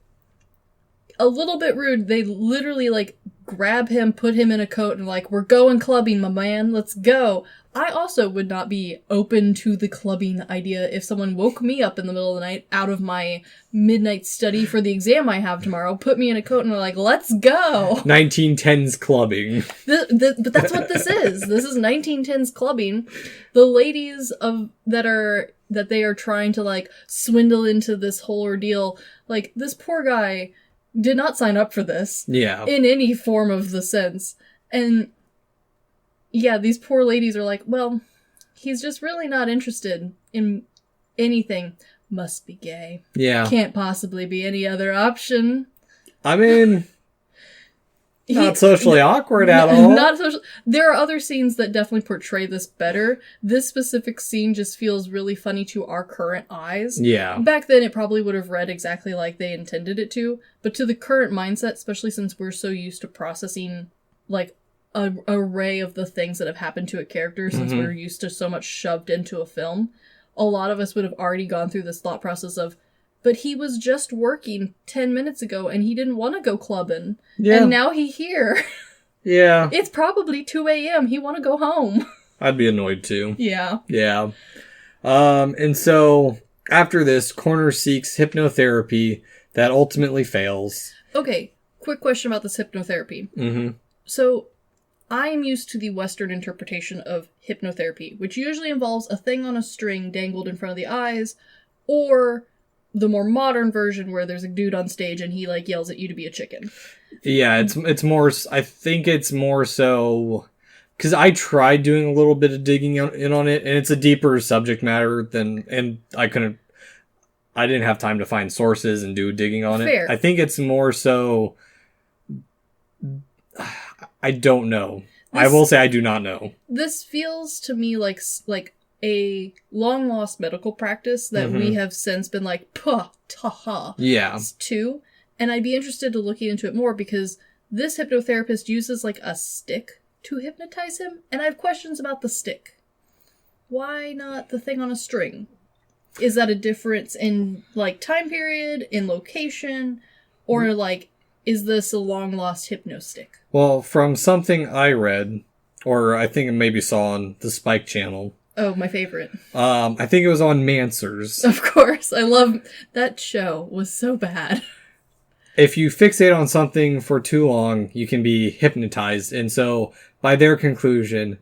a little bit rude. They literally, like, grab him, put him in a coat, and like, we're going clubbing, my man. Let's go. I also would not be open to the clubbing idea if someone woke me up in the middle of the night out of my midnight study for the exam I have tomorrow, put me in a coat, and they're like, let's go. 1910s clubbing. But that's what this is. This is 1910s clubbing. The ladies that they are trying to, like, swindle into this whole ordeal, like, this poor guy did not sign up for this. Yeah. In any form of the sense. And yeah, these poor ladies are like, well, he's just really not interested in anything. Must be gay. Yeah. Can't possibly be any other option. I mean, Not socially awkward at all. Not social. There are other scenes that definitely portray this better. This specific scene just feels really funny to our current eyes. Yeah. Back then, it probably would have read exactly like they intended it to, but to the current mindset, especially since we're so used to processing, like, an array of the things that have happened to a character since we're used to so much shoved into a film, a lot of us would have already gone through this thought process of, but he was just working 10 minutes ago and he didn't want to go clubbing. Yeah. And now he here. Yeah. It's probably 2 a.m. He want to go home. I'd be annoyed too. Yeah. Yeah. And so after this, Corner seeks hypnotherapy that ultimately fails. Okay. Quick question about this hypnotherapy. Mm-hmm. So I am used to the Western interpretation of hypnotherapy, which usually involves a thing on a string dangled in front of the eyes, or the more modern version where there's a dude on stage and he like yells at you to be a chicken. Yeah, it's more, I think it's more so, because I tried doing a little bit of digging in on it, and it's a deeper subject matter than, and I didn't have time to find sources and do digging on Fair. it. I think it's more so, I don't know. I will say I do not know. This feels to me like a long-lost medical practice that we have since been like, puh, ta-ha. Yeah. To. And I'd be interested to looking into it more because this hypnotherapist uses like a stick to hypnotize him. And I have questions about the stick. Why not the thing on a string? Is that a difference in like time period, in location, or like, is this a long-lost hypno stick? Well, from something I read, or I think I maybe saw on the Spike channel. Oh, my favorite. I think it was on Mansers. Of course. I love that show. Was so bad. If you fixate on something for too long, you can be hypnotized. And so, by their conclusion,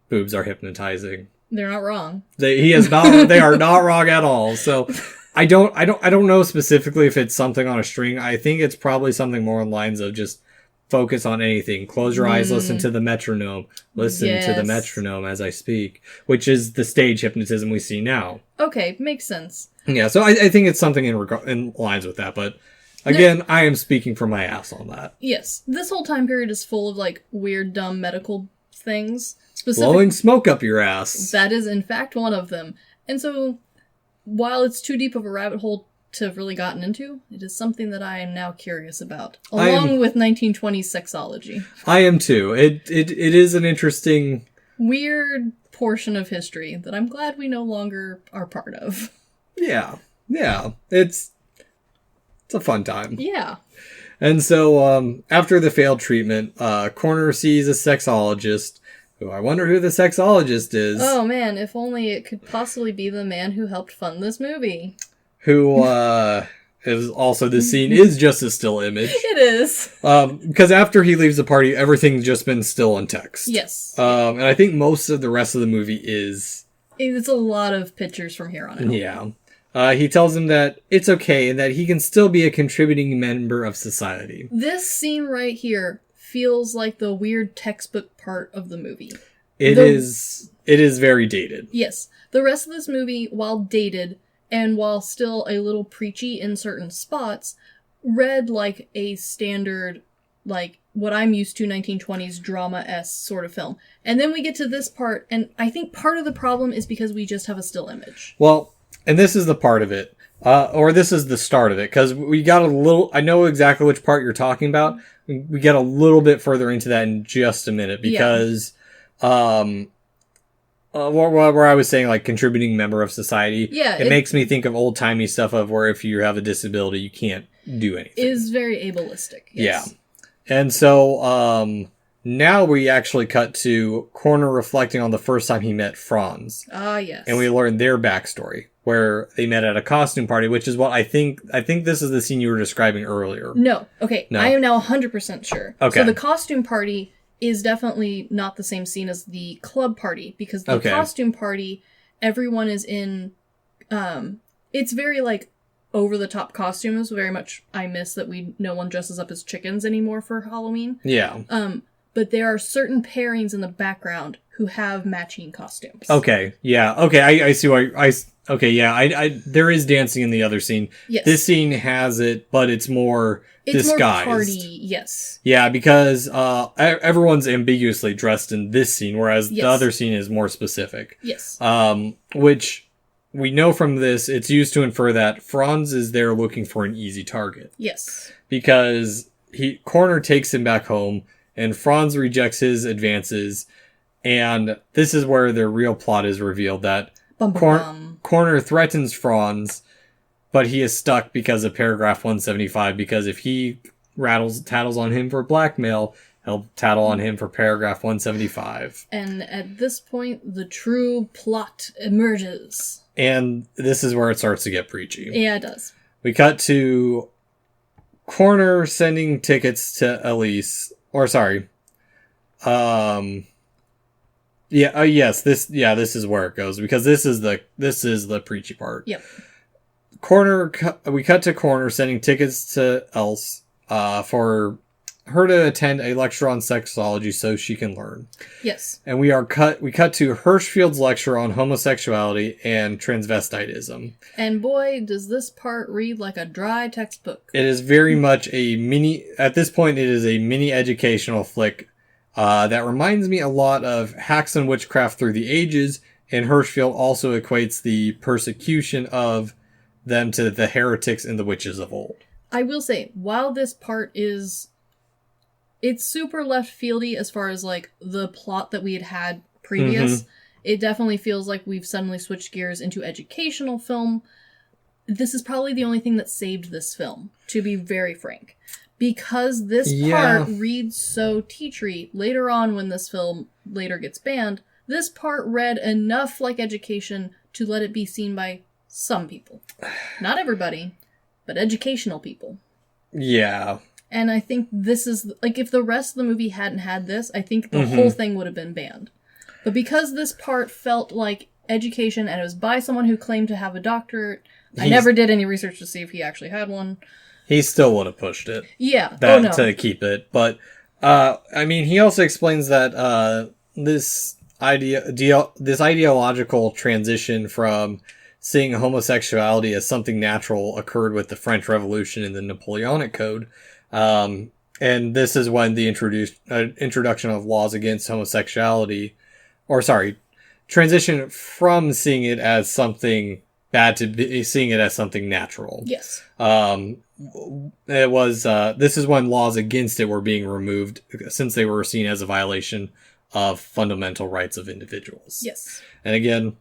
boobs are hypnotizing. They're not wrong. They are not wrong at all. So, I don't know specifically if it's something on a string. I think it's probably something more on lines of just focus on anything. Close your eyes, listen to the metronome. Listen to the metronome as I speak, which is the stage hypnotism we see now. Okay, makes sense. Yeah, so I think it's something in lines with that, but again, I am speaking from my ass on that. Yes, this whole time period is full of like weird, dumb medical things. Blowing smoke up your ass. That is in fact one of them. And so, while it's too deep of a rabbit hole to have really gotten into, it is something that I am now curious about, along with 1920s sexology. I am too. It is an interesting, weird portion of history that I'm glad we no longer are part of. Yeah. It's a fun time. Yeah. And so, after the failed treatment, Corner sees a sexologist, who I wonder who the sexologist is. Oh man, if only it could possibly be the man who helped fund this movie. Who, is also, this scene is just a still image. It is. Because after he leaves the party, everything's just been still in text. Yes. And I think most of the rest of the movie is... It's a lot of pictures from here on out. Yeah. He tells him that it's okay and that he can still be a contributing member of society. This scene right here feels like the weird textbook part of the movie. It is very dated. Yes. The rest of this movie, while dated... and while still a little preachy in certain spots, read like a standard, like what I'm used to 1920s drama-esque sort of film. And then we get to this part, and I think part of the problem is because we just have a still image. Well, and this is the part of it, or this is the start of it, because we got a little, I know exactly which part you're talking about. We get a little bit further into that in just a minute, because... Yeah. Where I was saying, like, contributing member of society. Yeah. It makes me think of old-timey stuff of where if you have a disability, you can't do anything. It is very ableistic. Yes. Yeah. And so, now we actually cut to Corner reflecting on the first time he met Franz. Ah, yes. And we learn their backstory, where they met at a costume party, which is what I think this is the scene you were describing earlier. No. Okay. No. I am now 100% sure. Okay. So the costume party... is definitely not the same scene as the club party, because the costume party, everyone is in, it's very, like, over-the-top costumes, very much I miss that no one dresses up as chickens anymore for Halloween. Yeah. But there are certain pairings in the background who have matching costumes. Okay, yeah, okay, I see why, Okay, yeah, I there is dancing in the other scene. Yes. This scene has it, but it's more disguised. More party, yes. Yeah, because everyone's ambiguously dressed in this scene, whereas the other scene is more specific. Yes. Which we know from this, it's used to infer that Franz is there looking for an easy target. Yes. Because Corner takes him back home, and Franz rejects his advances, and this is where the real plot is revealed, that Corner threatens Franz, but he is stuck because of paragraph 175, because if he tattles on him for blackmail, he'll tattle on him for paragraph 175. And at this point, the true plot emerges. And this is where it starts to get preachy. Yeah, it does. We cut to Corner sending tickets to Elise, or sorry, yes, this is where it goes, because this is the preachy part. Yep. We cut to Corner sending tickets to Else for her to attend a lecture on sexology so she can learn. Yes. And we cut to Hirschfield's lecture on homosexuality and transvestitism. And boy, does this part read like a dry textbook. It is very much at this point it is a mini educational flick that reminds me a lot of Hacks and Witchcraft Through the Ages, and Hirschfield also equates the persecution of them to the heretics and the witches of old. I will say, while this part it's super left fieldy as far as like the plot that we had previous, it definitely feels like we've suddenly switched gears into educational film. This is probably the only thing that saved this film, to be very frank. Because this part reads so teachery, later on when this film later gets banned, this part read enough like education to let it be seen by some people. Not everybody, but educational people. Yeah. And I think this is, like, if the rest of the movie hadn't had this, I think the whole thing would have been banned. But because this part felt like education, and it was by someone who claimed to have a doctorate, I never did any research to see if he actually had one. He still would have pushed it. Yeah. To keep it. But, I mean, he also explains that this ideological transition from seeing homosexuality as something natural occurred with the French Revolution and the Napoleonic Code. And this is when the introduction of laws against homosexuality, transition from seeing it as something bad to seeing it as something natural. Yes. It was, this is when laws against it were being removed, since they were seen as a violation of fundamental rights of individuals. Yes. And again,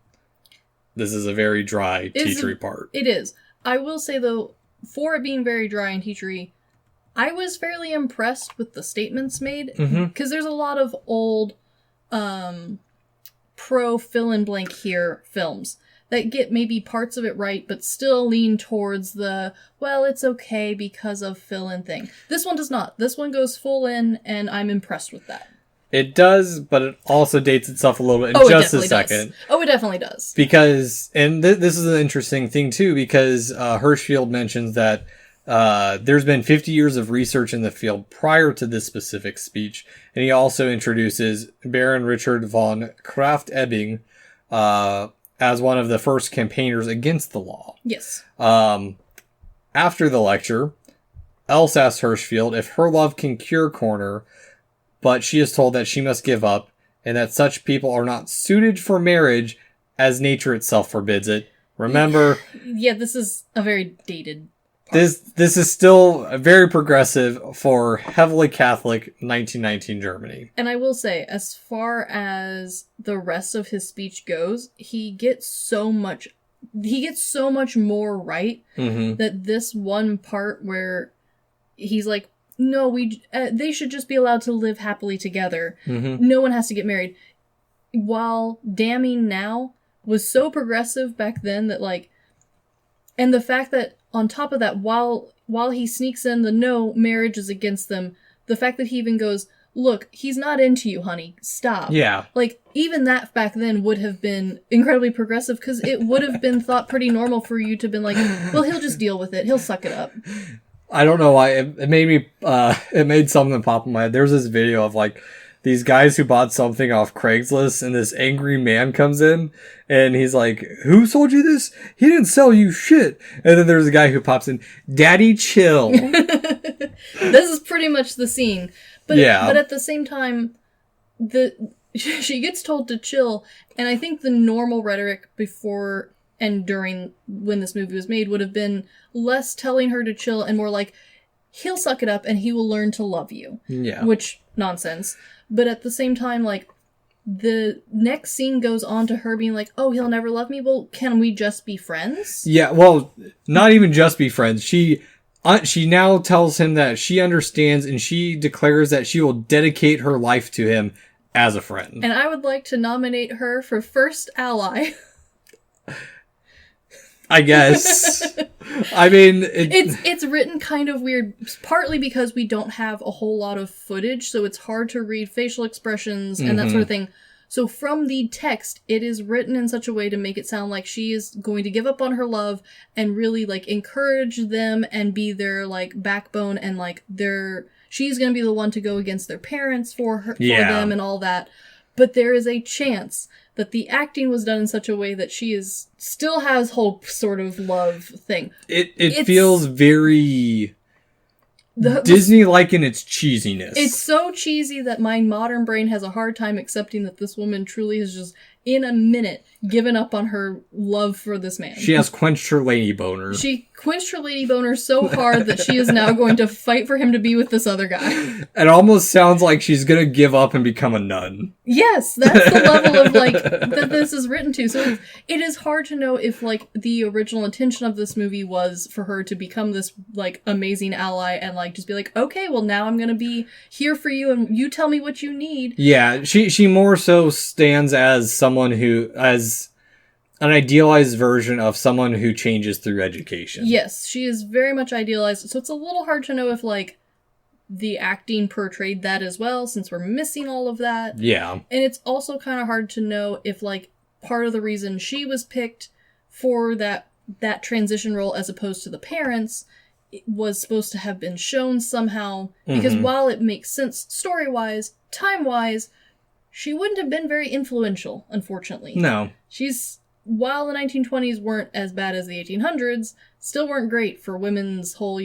this is a very dry, teachery part. It is. I will say, though, for it being very dry and teachery, I was fairly impressed with the statements made, because there's a lot of old pro fill-in-blank here films that get maybe parts of it right, but still lean towards the, well, it's okay because of fill-in thing. This one does not. This one goes full in, and I'm impressed with that. It does, but it also dates itself a little bit in just a second. Does. Oh, it definitely does. Because, and this is an interesting thing too, because Hirschfield mentions that there's been 50 years of research in the field prior to this specific speech, and he also introduces Baron Richard von Kraft-Ebing as one of the first campaigners against the law. Yes. After the lecture, Else asks Hirschfield if her love can cure Corner, but she is told that she must give up, and that such people are not suited for marriage as nature itself forbids it. Remember... Yeah, this is a very dated part. This is still very progressive for heavily Catholic 1919 Germany. And I will say, as far as the rest of his speech goes, he gets so much more right, that this one part where he's like, no, they should just be allowed to live happily together. No one has to get married. While damning now was so progressive back then that, like, and the fact that on top of that, while he sneaks in the no, marriage is against them, the fact that he even goes, look, he's not into you, honey, stop. Yeah. Like, even that back then would have been incredibly progressive, because it would have been thought pretty normal for you to have been like, well, he'll just deal with it. He'll suck it up. I don't know why it made me, it made something pop in my head. There's this video of like these guys who bought something off Craigslist, and this angry man comes in, and he's like, "Who sold you this? He didn't sell you shit." And then there's a guy who pops in, "Daddy, chill." This is pretty much the scene. But Yeah. But at the same time, she gets told to chill, and I think the normal rhetoric before and during when this movie was made would have been less telling her to chill and more like, he'll suck it up and he will learn to love you. Yeah. Which, nonsense. But at the same time, like, the next scene goes on to her being like, oh, he'll never love me? Well, can we just be friends? Yeah, well, not even just be friends. She now tells him that she understands, and she declares that she will dedicate her life to him as a friend. And I would like to nominate her for first ally. I guess. I mean... It's written kind of weird, partly because we don't have a whole lot of footage, so it's hard to read facial expressions and that sort of thing. So from the text, it is written in such a way to make it sound like she is going to give up on her love and really, like, encourage them and be their, like, backbone, and, like, she's going to be the one to go against their parents for them and all that. But there is a chance that the acting was done in such a way that she still has hope sort of love thing. It feels very Disney-like in its cheesiness. It's so cheesy that my modern brain has a hard time accepting that this woman truly has just, in a minute, given up on her love for this man. She has quenched her lady boner. She quenched her lady boner so hard that she is now going to fight for him to be with this other guy. It almost sounds like she's gonna give up and become a nun. Yes, that's the level of, like, that this is written to. So it is hard to know if, like, the original intention of this movie was for her to become this, like, amazing ally and, like, just be like, okay, well, now I'm gonna be here for you and you tell me what you need. Yeah, she more so stands as someone as an idealized version of someone who changes through education. Yes, she is very much idealized. So it's a little hard to know if, like, the acting portrayed that as well, since we're missing all of that. Yeah. And it's also kind of hard to know if, like, part of the reason she was picked for that transition role as opposed to the parents was supposed to have been shown somehow. Because while it makes sense story-wise, time-wise, she wouldn't have been very influential, unfortunately. No. While the 1920s weren't as bad as the 1800s, still weren't great for women's whole,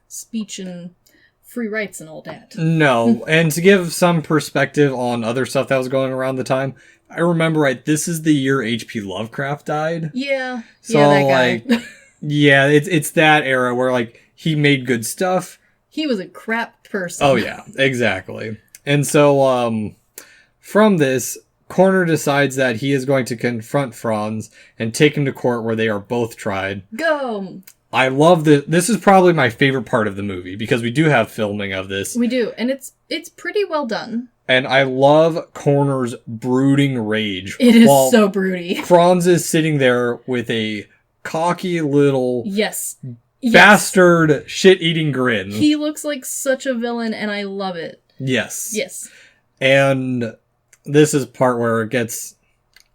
speech and free rights and all that. No, and to give some perspective on other stuff that was going around the time, I remember this is the year H.P. Lovecraft died. Yeah. So, yeah, that guy. Yeah, it's that era where, like, he made good stuff. He was a crap person. Oh, yeah, exactly. And so, from this, Corner decides that he is going to confront Franz and take him to court where they are both tried. Go! I love this is probably my favorite part of the movie, because we do have filming of this. We do, and it's pretty well done. And I love Corner's brooding rage. It is so broody. Franz is sitting there with a cocky little... Yes. Bastard shit-eating grin. He looks like such a villain, and I love it. Yes. Yes. And this is part where it gets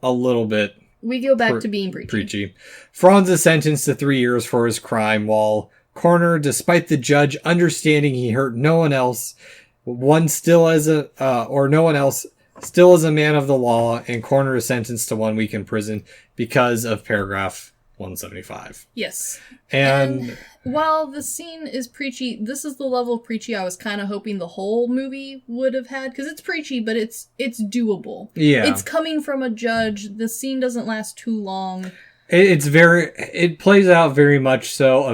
a little bit... We go back to being preachy. Franz is sentenced to 3 years for his crime, while Corner, despite the judge understanding he hurt no one else, no one else, still is a man of the law, and Corner is sentenced to 1 week in prison because of paragraph 175. Yes. And while the scene is preachy, this is the level of preachy I was kind of hoping the whole movie would have had, because it's preachy, but it's doable. Yeah. It's coming from a judge. The scene doesn't last too long. It plays out very much so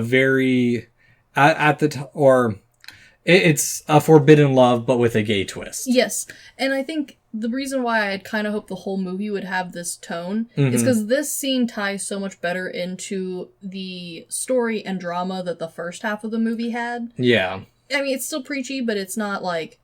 it's a forbidden love, but with a gay twist. Yes. And I think the reason why I had kind of hoped the whole movie would have this tone is because this scene ties so much better into the story and drama that the first half of the movie had. Yeah. I mean, it's still preachy, but it's not like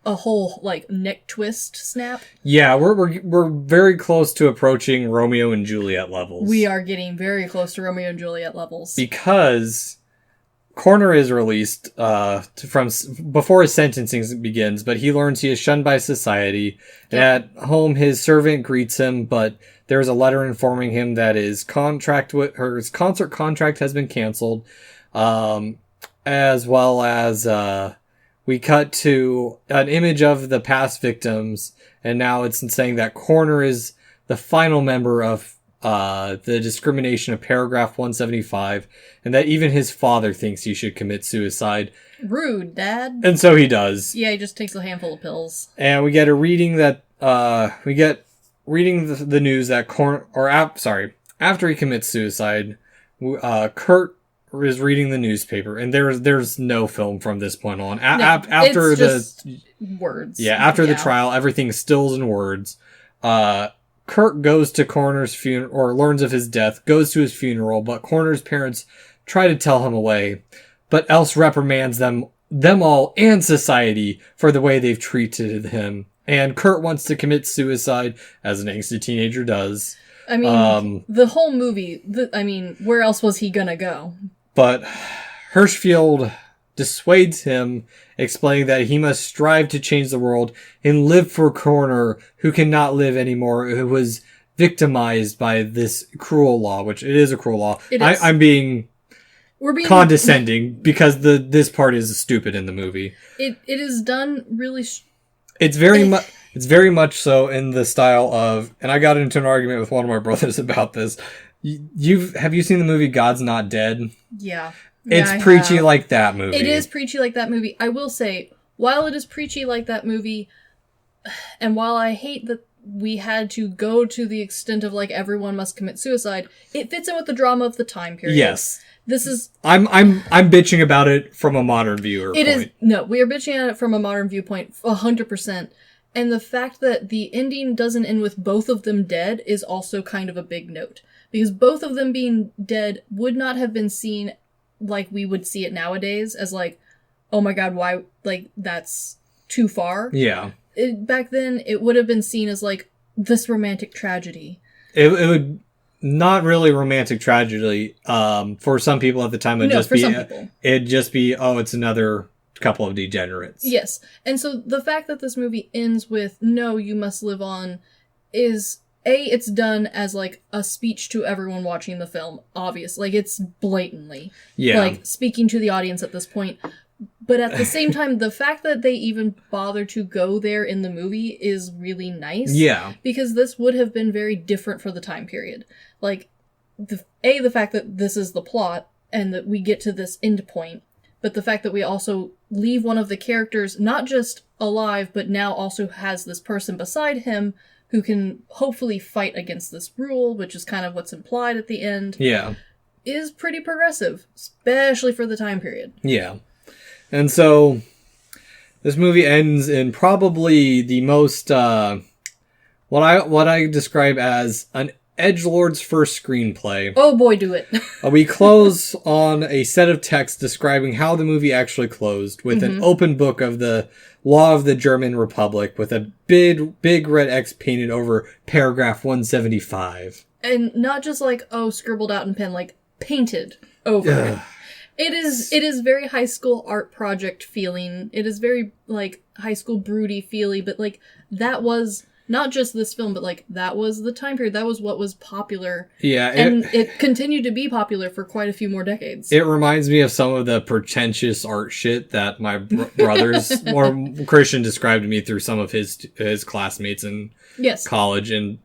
a whole, like, neck twist snap. Yeah, we're very close to approaching Romeo and Juliet levels. We are getting very close to Romeo and Juliet levels. Because Corner is released from before his sentencing begins, but he learns he is shunned by society. And at home, his servant greets him, but there is a letter informing him that his concert contract has been canceled, as well as we cut to an image of the past victims, and now it's saying that Corner is the final member of the discrimination of paragraph 175, and that even his father thinks he should commit suicide. Rude, Dad. And so he does. Yeah, he just takes a handful of pills. And we get a reading that, reading the news that after he commits suicide, Kurt is reading the newspaper, and there's no film from this point on. After it's just words. Yeah, after the trial, everything's stills and words. Kurt goes to Corner's funeral, or learns of his death, goes to his funeral, but Corner's parents try to tell him away, but Else reprimands them all and society for the way they've treated him. And Kurt wants to commit suicide, as an angsty teenager does. I mean, the whole movie, where else was he gonna go? But Hirschfeld dissuades him, explaining that he must strive to change the world and live for Corner, who cannot live anymore, who was victimized by this cruel law, which it is a cruel law. I'm being condescending because this part is stupid in the movie. It is done really. It's very much so in the style of, and I got into an argument with one of my brothers about this. Have you seen the movie God's Not Dead? Yeah. It's preachy like that movie. It is preachy like that movie. I will say, while it is preachy like that movie, and while I hate that we had to go to the extent of like everyone must commit suicide, it fits in with the drama of the time period. Yes. This is... I'm bitching about it from a modern viewer point. We are bitching at it from a modern viewpoint, 100%. And the fact that the ending doesn't end with both of them dead is also kind of a big note. Because both of them being dead would not have been seen like we would see it nowadays, as like, oh my god, why, like, that's too far. Yeah. Back then, it would have been seen as like, this romantic tragedy. It would... Not really romantic tragedy. For some people at the time, it'd just be, oh, it's another couple of degenerates. Yes. And so the fact that this movie ends with, no, you must live on, is, it's done as like a speech to everyone watching the film. Obvious. Like, it's blatantly. Yeah. Like, speaking to the audience at this point. But at the same time, the fact that they even bother to go there in the movie is really nice. Yeah. Because this would have been very different for the time period. Like, the fact that this is the plot, and that we get to this end point, but the fact that we also leave one of the characters not just alive, but now also has this person beside him who can hopefully fight against this rule, which is kind of what's implied at the end. Yeah. Is pretty progressive, especially for the time period. Yeah. And so, this movie ends in probably the most, what I describe as an edgelord's first screenplay. Oh boy, do it. We close on a set of text describing how the movie actually closed, with an open book of the law of the German Republic, with a big red X painted over paragraph 175. And not just like, scribbled out in pen, like, painted over. It is very high school art project feeling. It is very, like, high school broody feely, but, like, that was not just this film, but, like, that was the time period. That was what was popular. Yeah. And it continued to be popular for quite a few more decades. It reminds me of some of the pretentious art shit that my brothers, or Christian described to me through some of his classmates in college. And,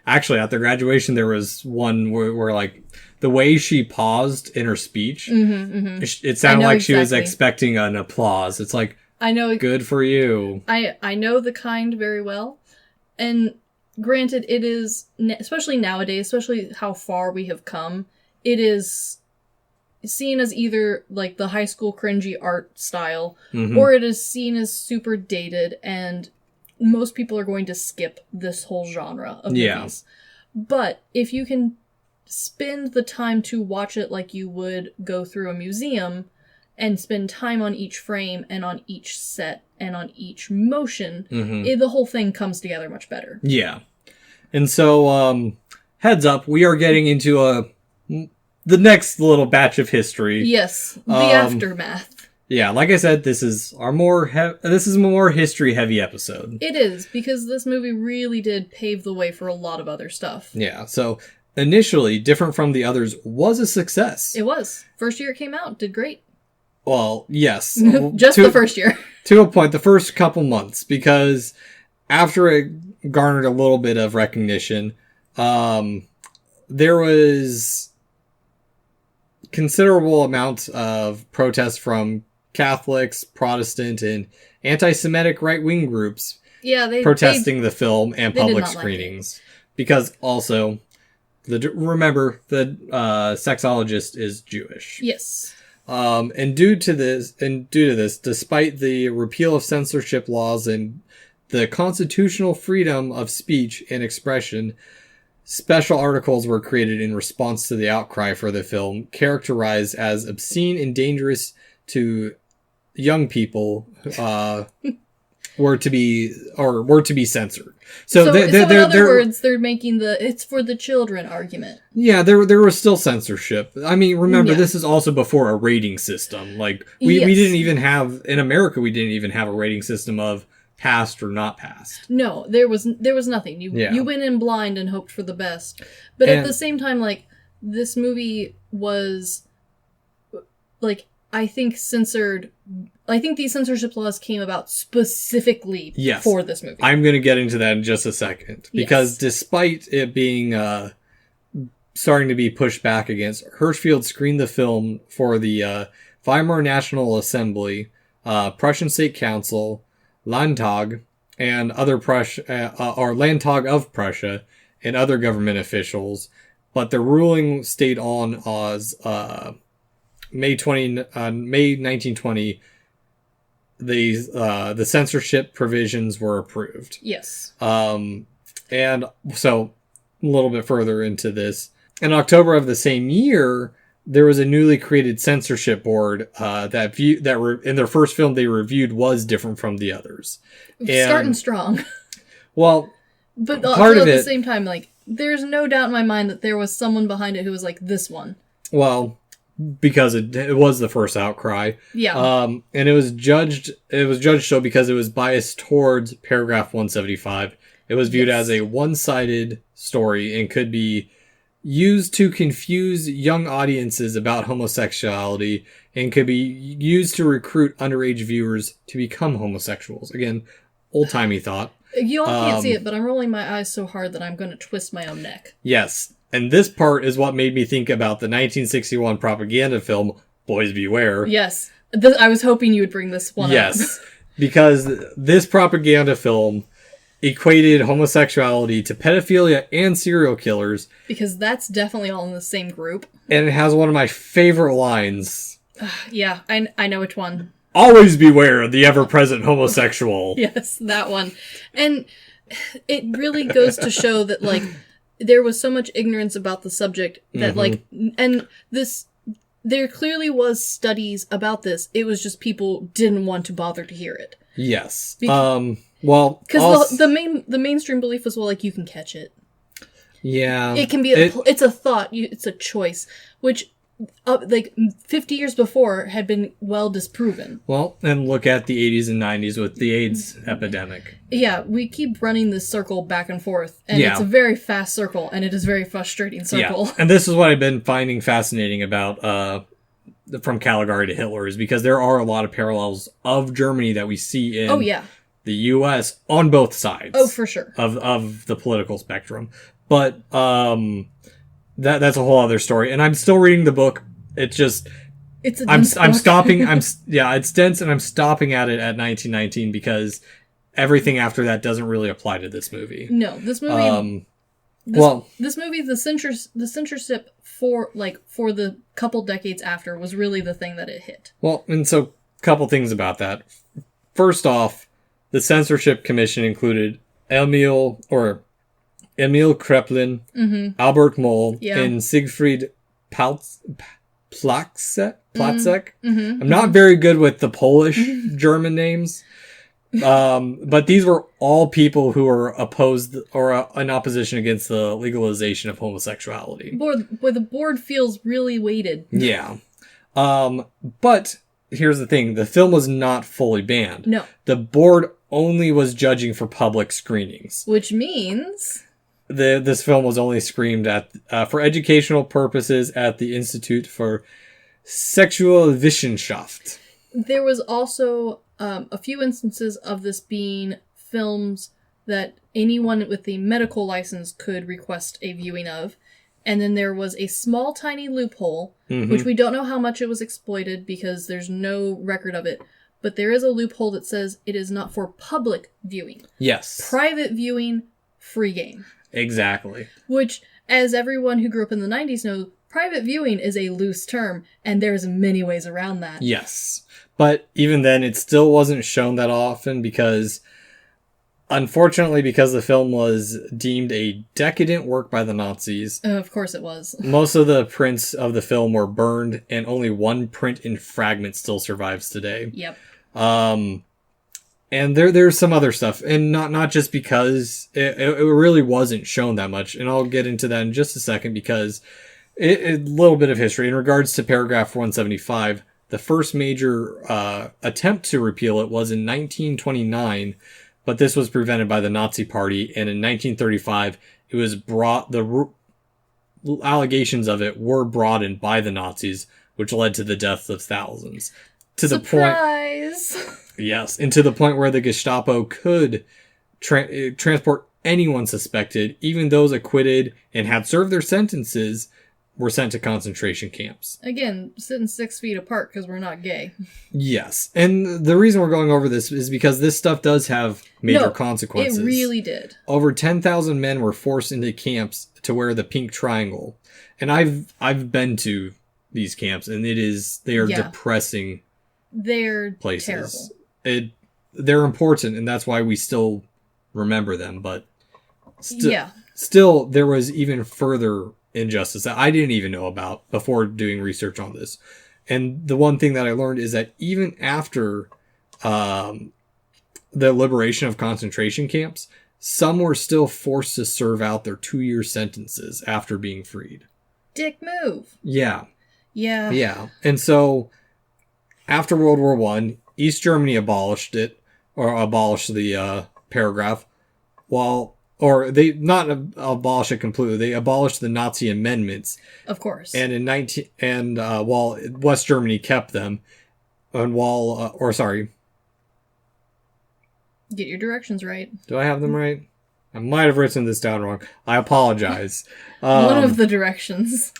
actually, at their graduation, there was one where like, the way she paused in her speech, it sounded like she was expecting an applause. It's like, I know, good for you. I know the kind very well. And granted, it is, especially nowadays, especially how far we have come, it is seen as either like the high school cringy art style, or it is seen as super dated, and most people are going to skip this whole genre of movies. But if you can spend the time to watch it like you would go through a museum, and spend time on each frame and on each set and on each motion, the whole thing comes together much better. Yeah. And so, heads up, we are getting into the next little batch of history. Yes, the aftermath. Yeah, like I said, this is a more history-heavy episode. It is, because this movie really did pave the way for a lot of other stuff. Yeah, so initially, different from the others, was a success. It was. First year it came out, did great. Well, yes. Just the first year. To a point, the first couple months, because after it garnered a little bit of recognition, there was considerable amounts of protests from Catholics, Protestant, and anti-Semitic right-wing groups protesting the film and public screenings. Because also, remember, the sexologist is Jewish. Yes. And due to this, despite the repeal of censorship laws and the constitutional freedom of speech and expression, special articles were created in response to the outcry for the film, characterized as obscene and dangerous to young people, were to be censored. So in other words, they're making the "it's for the children" argument. Yeah, there was still censorship. I mean, remember, this is also before a rating system. Like, we didn't even have, in America, we didn't even have a rating system of passed or not passed. No, there was nothing. You went in blind and hoped for the best. But at the same time, like, this movie was, like, I think these censorship laws came about specifically for this movie. I'm going to get into that in just a second. Because despite it being starting to be pushed back against, Hirschfeld screened the film for the Weimar National Assembly, Prussian State Council, Landtag, and other Landtag of Prussia, and other government officials. But the ruling stayed on as May 1920, the censorship provisions were approved. Yes. And so, a little bit further into this, in October of the same year, there was a newly created censorship board that in their first film they reviewed was different from the others. Starting strong. Well, but part of it, at the same time, like, there's no doubt in my mind that there was someone behind it who was like, this one. Well, because it was the first outcry. Yeah. And it was judged so because it was biased towards paragraph 175. It was viewed as a one-sided story and could be used to confuse young audiences about homosexuality and could be used to recruit underage viewers to become homosexuals. Again, old-timey thought. You all can't see it, but I'm rolling my eyes so hard that I'm going to twist my own neck. Yes. And this part is what made me think about the 1961 propaganda film, Boys Beware. Yes. I was hoping you would bring this one up. Yes. Because this propaganda film equated homosexuality to pedophilia and serial killers. Because that's definitely all in the same group. And it has one of my favorite lines. Yeah, I know which one. Always beware the ever-present homosexual. Yes, that one. And it really goes to show that, like, there was so much ignorance about the subject that, like, and there clearly was studies about this. It was just people didn't want to bother to hear it. Yes. Because the mainstream belief was, well, like, you can catch it. Yeah. It can be, it's a thought, it's a choice, which, like, 50 years before had been well disproven. Well, and look at the 80s and 90s with the AIDS epidemic. Yeah, we keep running this circle back and forth, and it's a very fast circle, and it is a very frustrating circle. Yeah. And this is what I've been finding fascinating about from Caligari to Hitler, is because there are a lot of parallels of Germany that we see in the U.S. on both sides. Oh, for sure. Of the political spectrum. But that's a whole other story. And I'm still reading the book. It's just... It's a I'm book. stopping. It's dense, and I'm stopping at it at 1919 because everything after that doesn't really apply to this movie. No, this movie. This movie, the censorship for the couple decades after was really the thing that it hit. Well, and so a couple things about that. First off, the censorship commission included Emil Kreplin, Albert Moll, and Siegfried Platzek. I'm not very good with the Polish German names. But these were all people who were opposed or in opposition against the legalization of homosexuality. The board feels really weighted. Yeah. But here's the thing. The film was not fully banned. No. The board only was judging for public screenings. Which means... This film was only screened for educational purposes at the Institute for Sexual Wissenschaft. There was also a few instances of this being films that anyone with a medical license could request a viewing of. And then there was a small, tiny loophole, which we don't know how much it was exploited because there's no record of it. But there is a loophole that says it is not for public viewing. Yes. Private viewing, free game. Exactly. Which, as everyone who grew up in the 90s knows, private viewing is a loose term, and there's many ways around that. Yes. But even then, it still wasn't shown that often because... Unfortunately, because the film was deemed a decadent work by the Nazis. Of course it was. Most of the prints of the film were burned, and only one print in fragment still survives today. Yep. And there's some other stuff, and not just because it really wasn't shown that much, and I'll get into that in just a second because a little bit of history. In regards to paragraph 175, the first major attempt to repeal it was in 1929, but this was prevented by the Nazi Party, and in 1935, it was brought, the allegations of it were broadened by the Nazis, which led to the deaths of thousands. To Surprise! the point, yes, and to the point where the Gestapo could transport anyone suspected, even those acquitted and had served their sentences, were sent to concentration camps. Again, sitting 6 feet apart because we're not gay. Yes. And the reason we're going over this is because this stuff does have major consequences. It really did. Over 10,000 men were forced into camps to wear the pink triangle. And I've been to these camps, and they are depressing They're places. terrible. They're important, and that's why we still remember them. But still, there was even further injustice that I didn't even know about before doing research on this. And the one thing that I learned is that even after the liberation of concentration camps, some were still forced to serve out their 2-year sentences after being freed. Dick move. Yeah. Yeah. Yeah. And so after World War I, East Germany abolished it, or abolished the paragraph, or they not abolish it completely. They abolished the Nazi amendments. Of course. And while West Germany kept them, and get your directions right. Do I have them right? I might have written this down wrong. I apologize. One of the directions.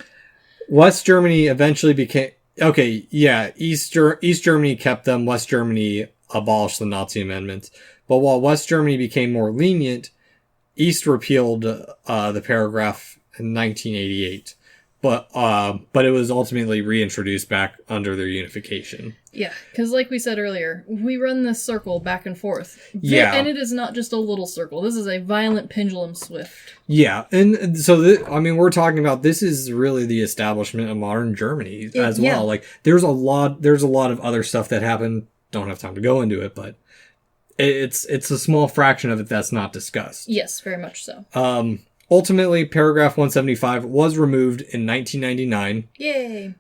West Germany eventually became East Germany kept them. West Germany abolished the Nazi amendments. But while West Germany became more lenient, East repealed the paragraph in 1988, but it was ultimately reintroduced back under their unification. Yeah, because like we said earlier, we run this circle back and forth. Yeah. And it is not just a little circle. This is a violent pendulum swift. Yeah, and so, we're talking about, this is really the establishment of modern Germany as well. Like, there's a lot of other stuff that happened. Don't have time to go into it, but it's a small fraction of it that's not discussed. Yes, very much so. Ultimately, paragraph 175 was removed in 1999. Yay!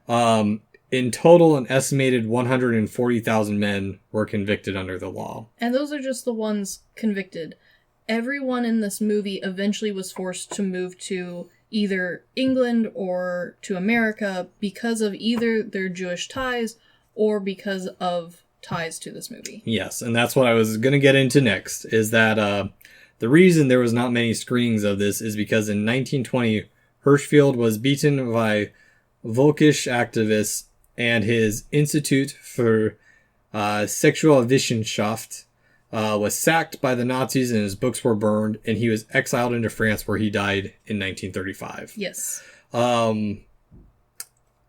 In total, an estimated 140,000 men were convicted under the law. And those are just the ones convicted. Everyone in this movie eventually was forced to move to either England or to America because of either their Jewish ties or because of ties to this movie. Yes, and that's what I was going to get into next, is that the reason there was not many screenings of this is because in 1920, Hirschfeld was beaten by Völkisch activists, and his Institute for Sexual Wissenschaft was sacked by the Nazis, and his books were burned, and he was exiled into France, where he died in 1935. Yes.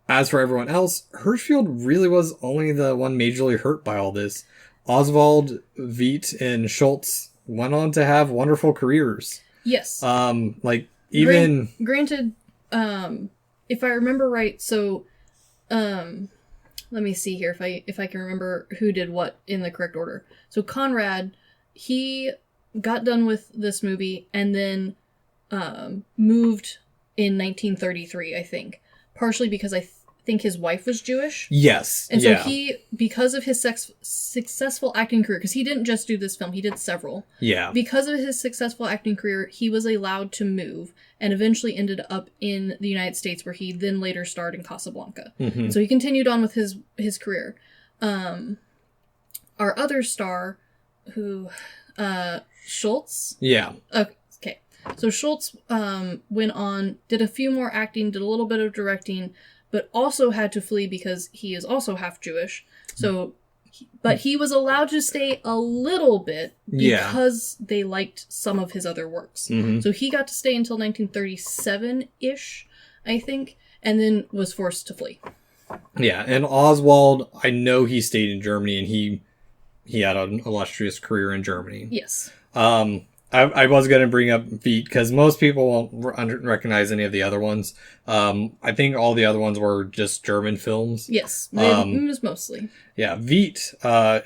As for everyone else, Hirschfeld really was only the one majorly hurt by all this. Oswald, Veit, and Schultz went on to have wonderful careers. Yes. Granted, if I remember right, so let me see here if I can remember who did what in the correct order. So Conrad, he got done with this movie and then moved in 1933, I think. Partially because I think his wife was Jewish. Yes. And so he, because of his successful acting career, because he didn't just do this film, he did several. Yeah. Because of his successful acting career, he was allowed to move and eventually ended up in the United States, where he then later starred in Casablanca. Mm-hmm. So he continued on with his career. Our other star, who, Schultz? Yeah. Okay. So Schultz went on, did a few more acting, did a little bit of directing, but also had to flee because he is also half Jewish. So, but he was allowed to stay a little bit because they liked some of his other works. Mm-hmm. So he got to stay until 1937-ish, I think, and then was forced to flee. Yeah, and Oswald, I know he stayed in Germany, and he had an illustrious career in Germany. Yes. I was going to bring up Veet, because most people won't recognize any of the other ones. I think all the other ones were just German films. Yes, it was mostly. Yeah, Veet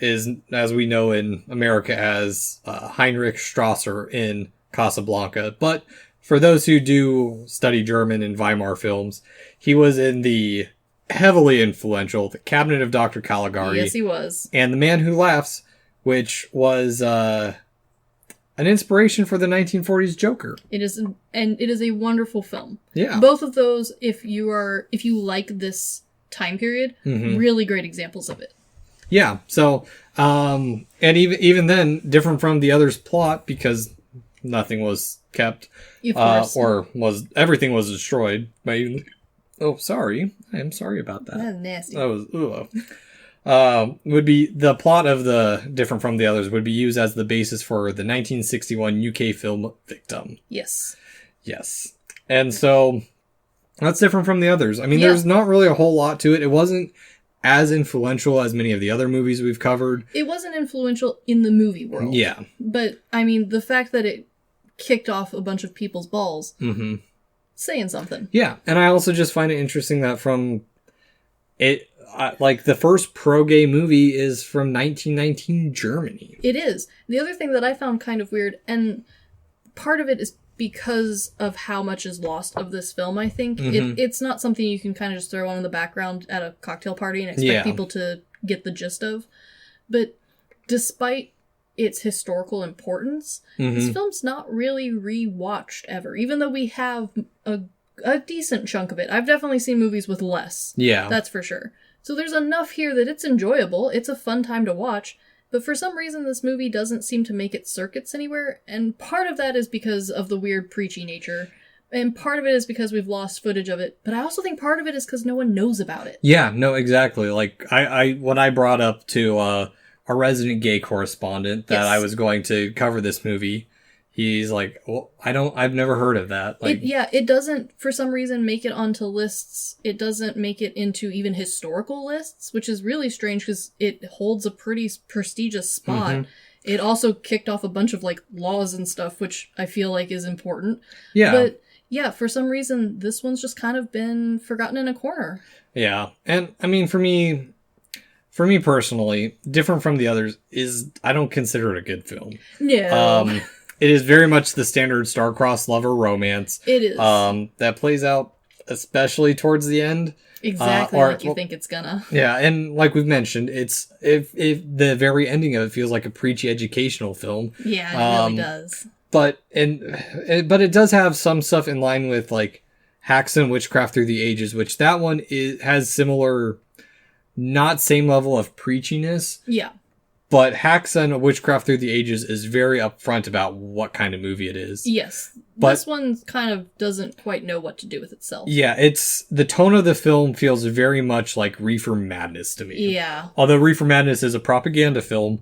is, as we know in America, as Heinrich Strasser in Casablanca. But for those who do study German in Weimar films, he was in the heavily influential The Cabinet of Dr. Caligari. Yes, he was. And The Man Who Laughs, which was an inspiration for the 1940s Joker. It is, and it is a wonderful film. Yeah. Both of those, if you like this time period, really great examples of it. Yeah. So, and even then, different from the other's plot, because nothing was kept, Of course. Everything was destroyed by. Oh, sorry. I am sorry about that. That's nasty. That was would be the plot of the different from the others would be used as the basis for the 1961 UK film Victim. Yes. Yes. And so that's different from the others. I mean, there's not really a whole lot to it. It wasn't as influential as many of the other movies we've covered. It wasn't influential in the movie world. Yeah. But, I mean, the fact that it kicked off a bunch of people's balls, saying something. Yeah. And I also just find it interesting that from it, like, the first pro-gay movie is from 1919 Germany. It is. The other thing that I found kind of weird, and part of it is because of how much is lost of this film, I think. It's not something you can kind of just throw on in the background at a cocktail party and expect people to get the gist of. But despite its historical importance, this film's not really re-watched ever, even though we have a decent chunk of it. I've definitely seen movies with less. Yeah. That's for sure. So there's enough here that it's enjoyable. It's a fun time to watch. But for some reason, this movie doesn't seem to make its circuits anywhere. And part of that is because of the weird preachy nature. And part of it is because we've lost footage of it. But I also think part of it is because no one knows about it. Yeah, no, exactly. Like, when I brought up to our resident gay correspondent that I was going to cover this movie, he's like, well, I've never heard of that. Like, it doesn't, for some reason, make it onto lists. It doesn't make it into even historical lists, which is really strange because it holds a pretty prestigious spot. It also kicked off a bunch of, like, laws and stuff, which I feel like is important. Yeah. But, yeah, for some reason, this one's just kind of been forgotten in a corner. Yeah. And, I mean, for me personally, different from the others is I don't consider it a good film. No. It is very much the standard star-crossed lover romance. It is. That plays out especially towards the end. Exactly like you think it's gonna. Yeah, and like we've mentioned, it's if the very ending of it feels like a preachy educational film. Yeah, it really does. But it does have some stuff in line with like Hacks and Witchcraft Through the Ages, which that one has similar, not same level of preachiness. Yeah. But Hacks and Witchcraft Through the Ages is very upfront about what kind of movie it is. Yes. But this one kind of doesn't quite know what to do with itself. Yeah, the tone of the film feels very much like Reefer Madness to me. Yeah. Although Reefer Madness is a propaganda film.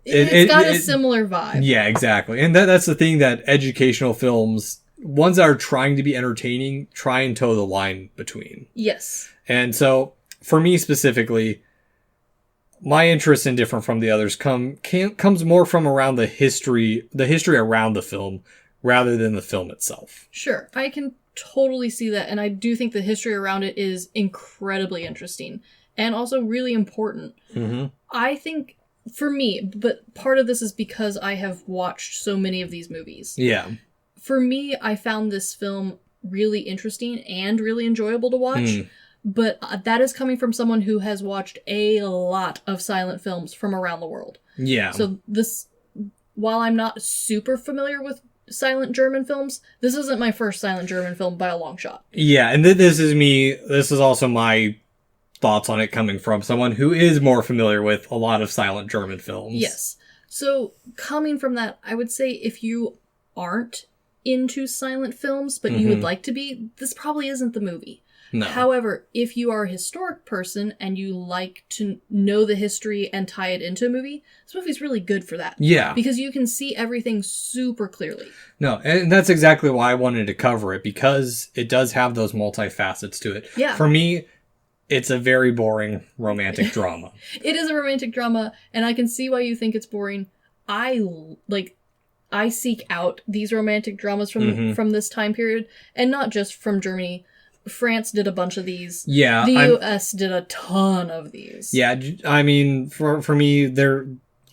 It's got a similar vibe. Yeah, exactly. And that's the thing that educational films, ones that are trying to be entertaining, try and toe the line between. Yes. And so, for me specifically, my interest in different from the others comes more from around the history around the film rather than the film itself. Sure, I can totally see that, and I do think the history around it is incredibly interesting and also really important. I think, for me, but part of this is because I have watched so many of these movies. Yeah. For me, I found this film really interesting and really enjoyable to watch. but that is coming from someone who has watched a lot of silent films from around the world. Yeah. So this, while I'm not super familiar with silent German films, this isn't my first silent German film by a long shot. Yeah, and this is also my thoughts on it coming from someone who is more familiar with a lot of silent German films. Yes. So coming from that, I would say if you aren't into silent films, but you would like to be, this probably isn't the movie. No. However, if you are a historic person and you like to know the history and tie it into a movie, this movie's really good for that. Yeah. Because you can see everything super clearly. No, and that's exactly why I wanted to cover it, because it does have those multifacets to it. Yeah. For me, it's a very boring romantic drama. It is a romantic drama, and I can see why you think it's boring. I seek out these romantic dramas from this time period, and not just from Germany. France did a bunch of these. Yeah. The US did a ton of these. Yeah, I mean, for me,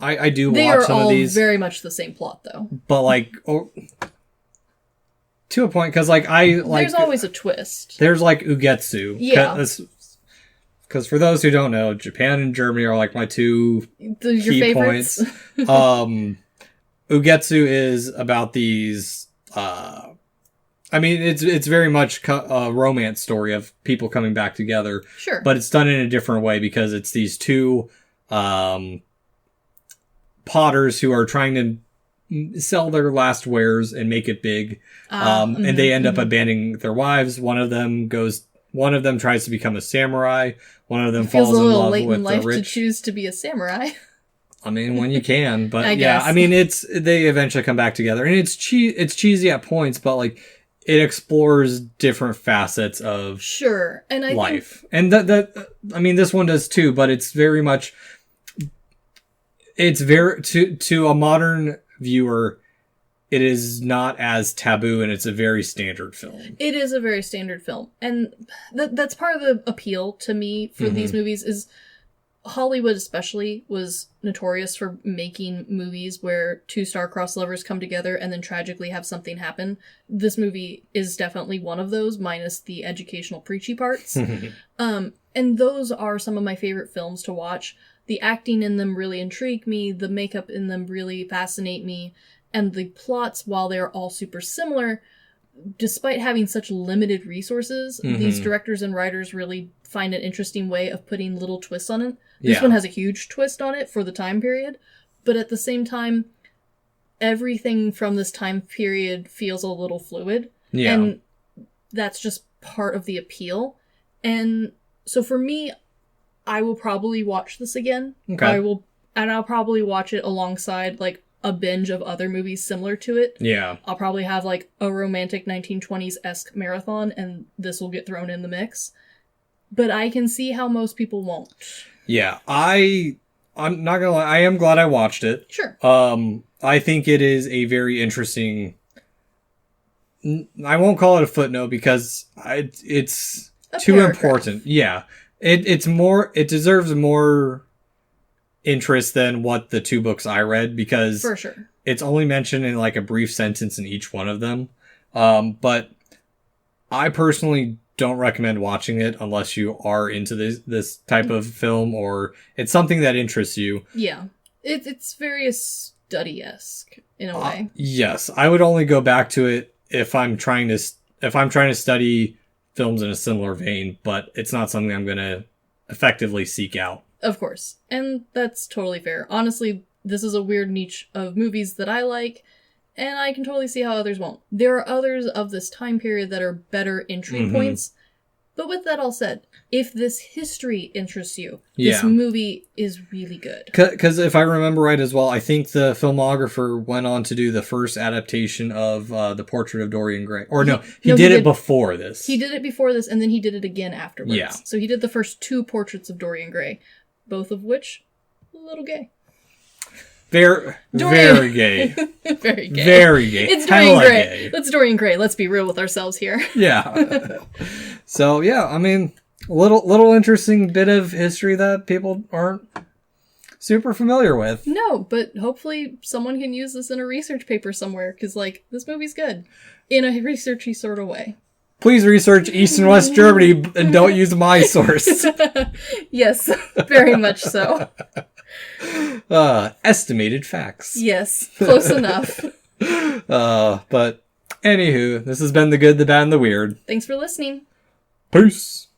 I do they watch are some all of these. very much the same plot, though. But, like, to a point, because, like, There's always a twist. There's, like, Ugetsu. Yeah. Because for those who don't know, Japan and Germany are, like, my two Your key favorites? points. Ugetsu is about these... I mean, it's very much a romance story of people coming back together. Sure. But it's done in a different way, because it's these two potters who are trying to sell their last wares and make it big. And they end up abandoning their wives. One of them tries to become a samurai. One of them falls in love with the rich. Feels a little late in life to choose to be a samurai. I mean, when you can, but I yeah, guess. I mean, they eventually come back together, and it's cheesy at points, but like it explores different facets of and I life, and that I mean, this one does too, but it's very much to a modern viewer, it is not as taboo, and it's a very standard film. It is a very standard film, and that's part of the appeal to me for these movies is. Hollywood especially was notorious for making movies where two star-crossed lovers come together and then tragically have something happen. This movie is definitely one of those, minus the educational preachy parts. And those are some of my favorite films to watch. The acting in them really intrigue me, the makeup in them really fascinate me, and the plots, while they're all super similar, despite having such limited resources, these directors and writers really find an interesting way of putting little twists on it. This one has a huge twist on it for the time period, but at the same time, everything from this time period feels a little fluid. Yeah. And that's just part of the appeal. And so for me, I will probably watch this again. Okay. I'll probably watch it alongside like a binge of other movies similar to it. Yeah. I'll probably have like a romantic 1920s-esque marathon, and this will get thrown in the mix. But I can see how most people won't. Yeah, I'm not gonna lie, I am glad I watched it. Sure. I think it is a very interesting... I won't call it a footnote because it's too paragraph. Important. Yeah. It deserves more interest than what the two books I read, because for sure. It's only mentioned in like a brief sentence in each one of them. But I personally don't recommend watching it unless you are into this type of film, or it's something that interests you. Yeah. It's very study-esque in a way. Yes. I would only go back to it if I'm trying to study films in a similar vein, but it's not something I'm going to effectively seek out. Of course. And that's totally fair. Honestly, this is a weird niche of movies that I like, and I can totally see how others won't. There are others of this time period that are better entry points. But with that all said, if this history interests you, this movie is really good. Because if I remember right as well, I think the filmographer went on to do the first adaptation of The Portrait of Dorian Gray. Or he did it before this. He did it before this, and then he did it again afterwards. Yeah. So he did the first two portraits of Dorian Gray, both of which a little gay. Very gay. Very gay. Very gay. It's Dorian Gray. Gay. It's Dorian Gray. Let's be real with ourselves here. Yeah. So, yeah, I mean, little interesting bit of history that people aren't super familiar with. No, but hopefully someone can use this in a research paper somewhere, because, like, this movie's good. In a researchy sort of way. Please research East and West Germany and don't use my source. Yes, very much so. Estimated facts. Yes, close enough. But anywho, this has been The Good, the Bad, and the Weird. Thanks for listening. Peace.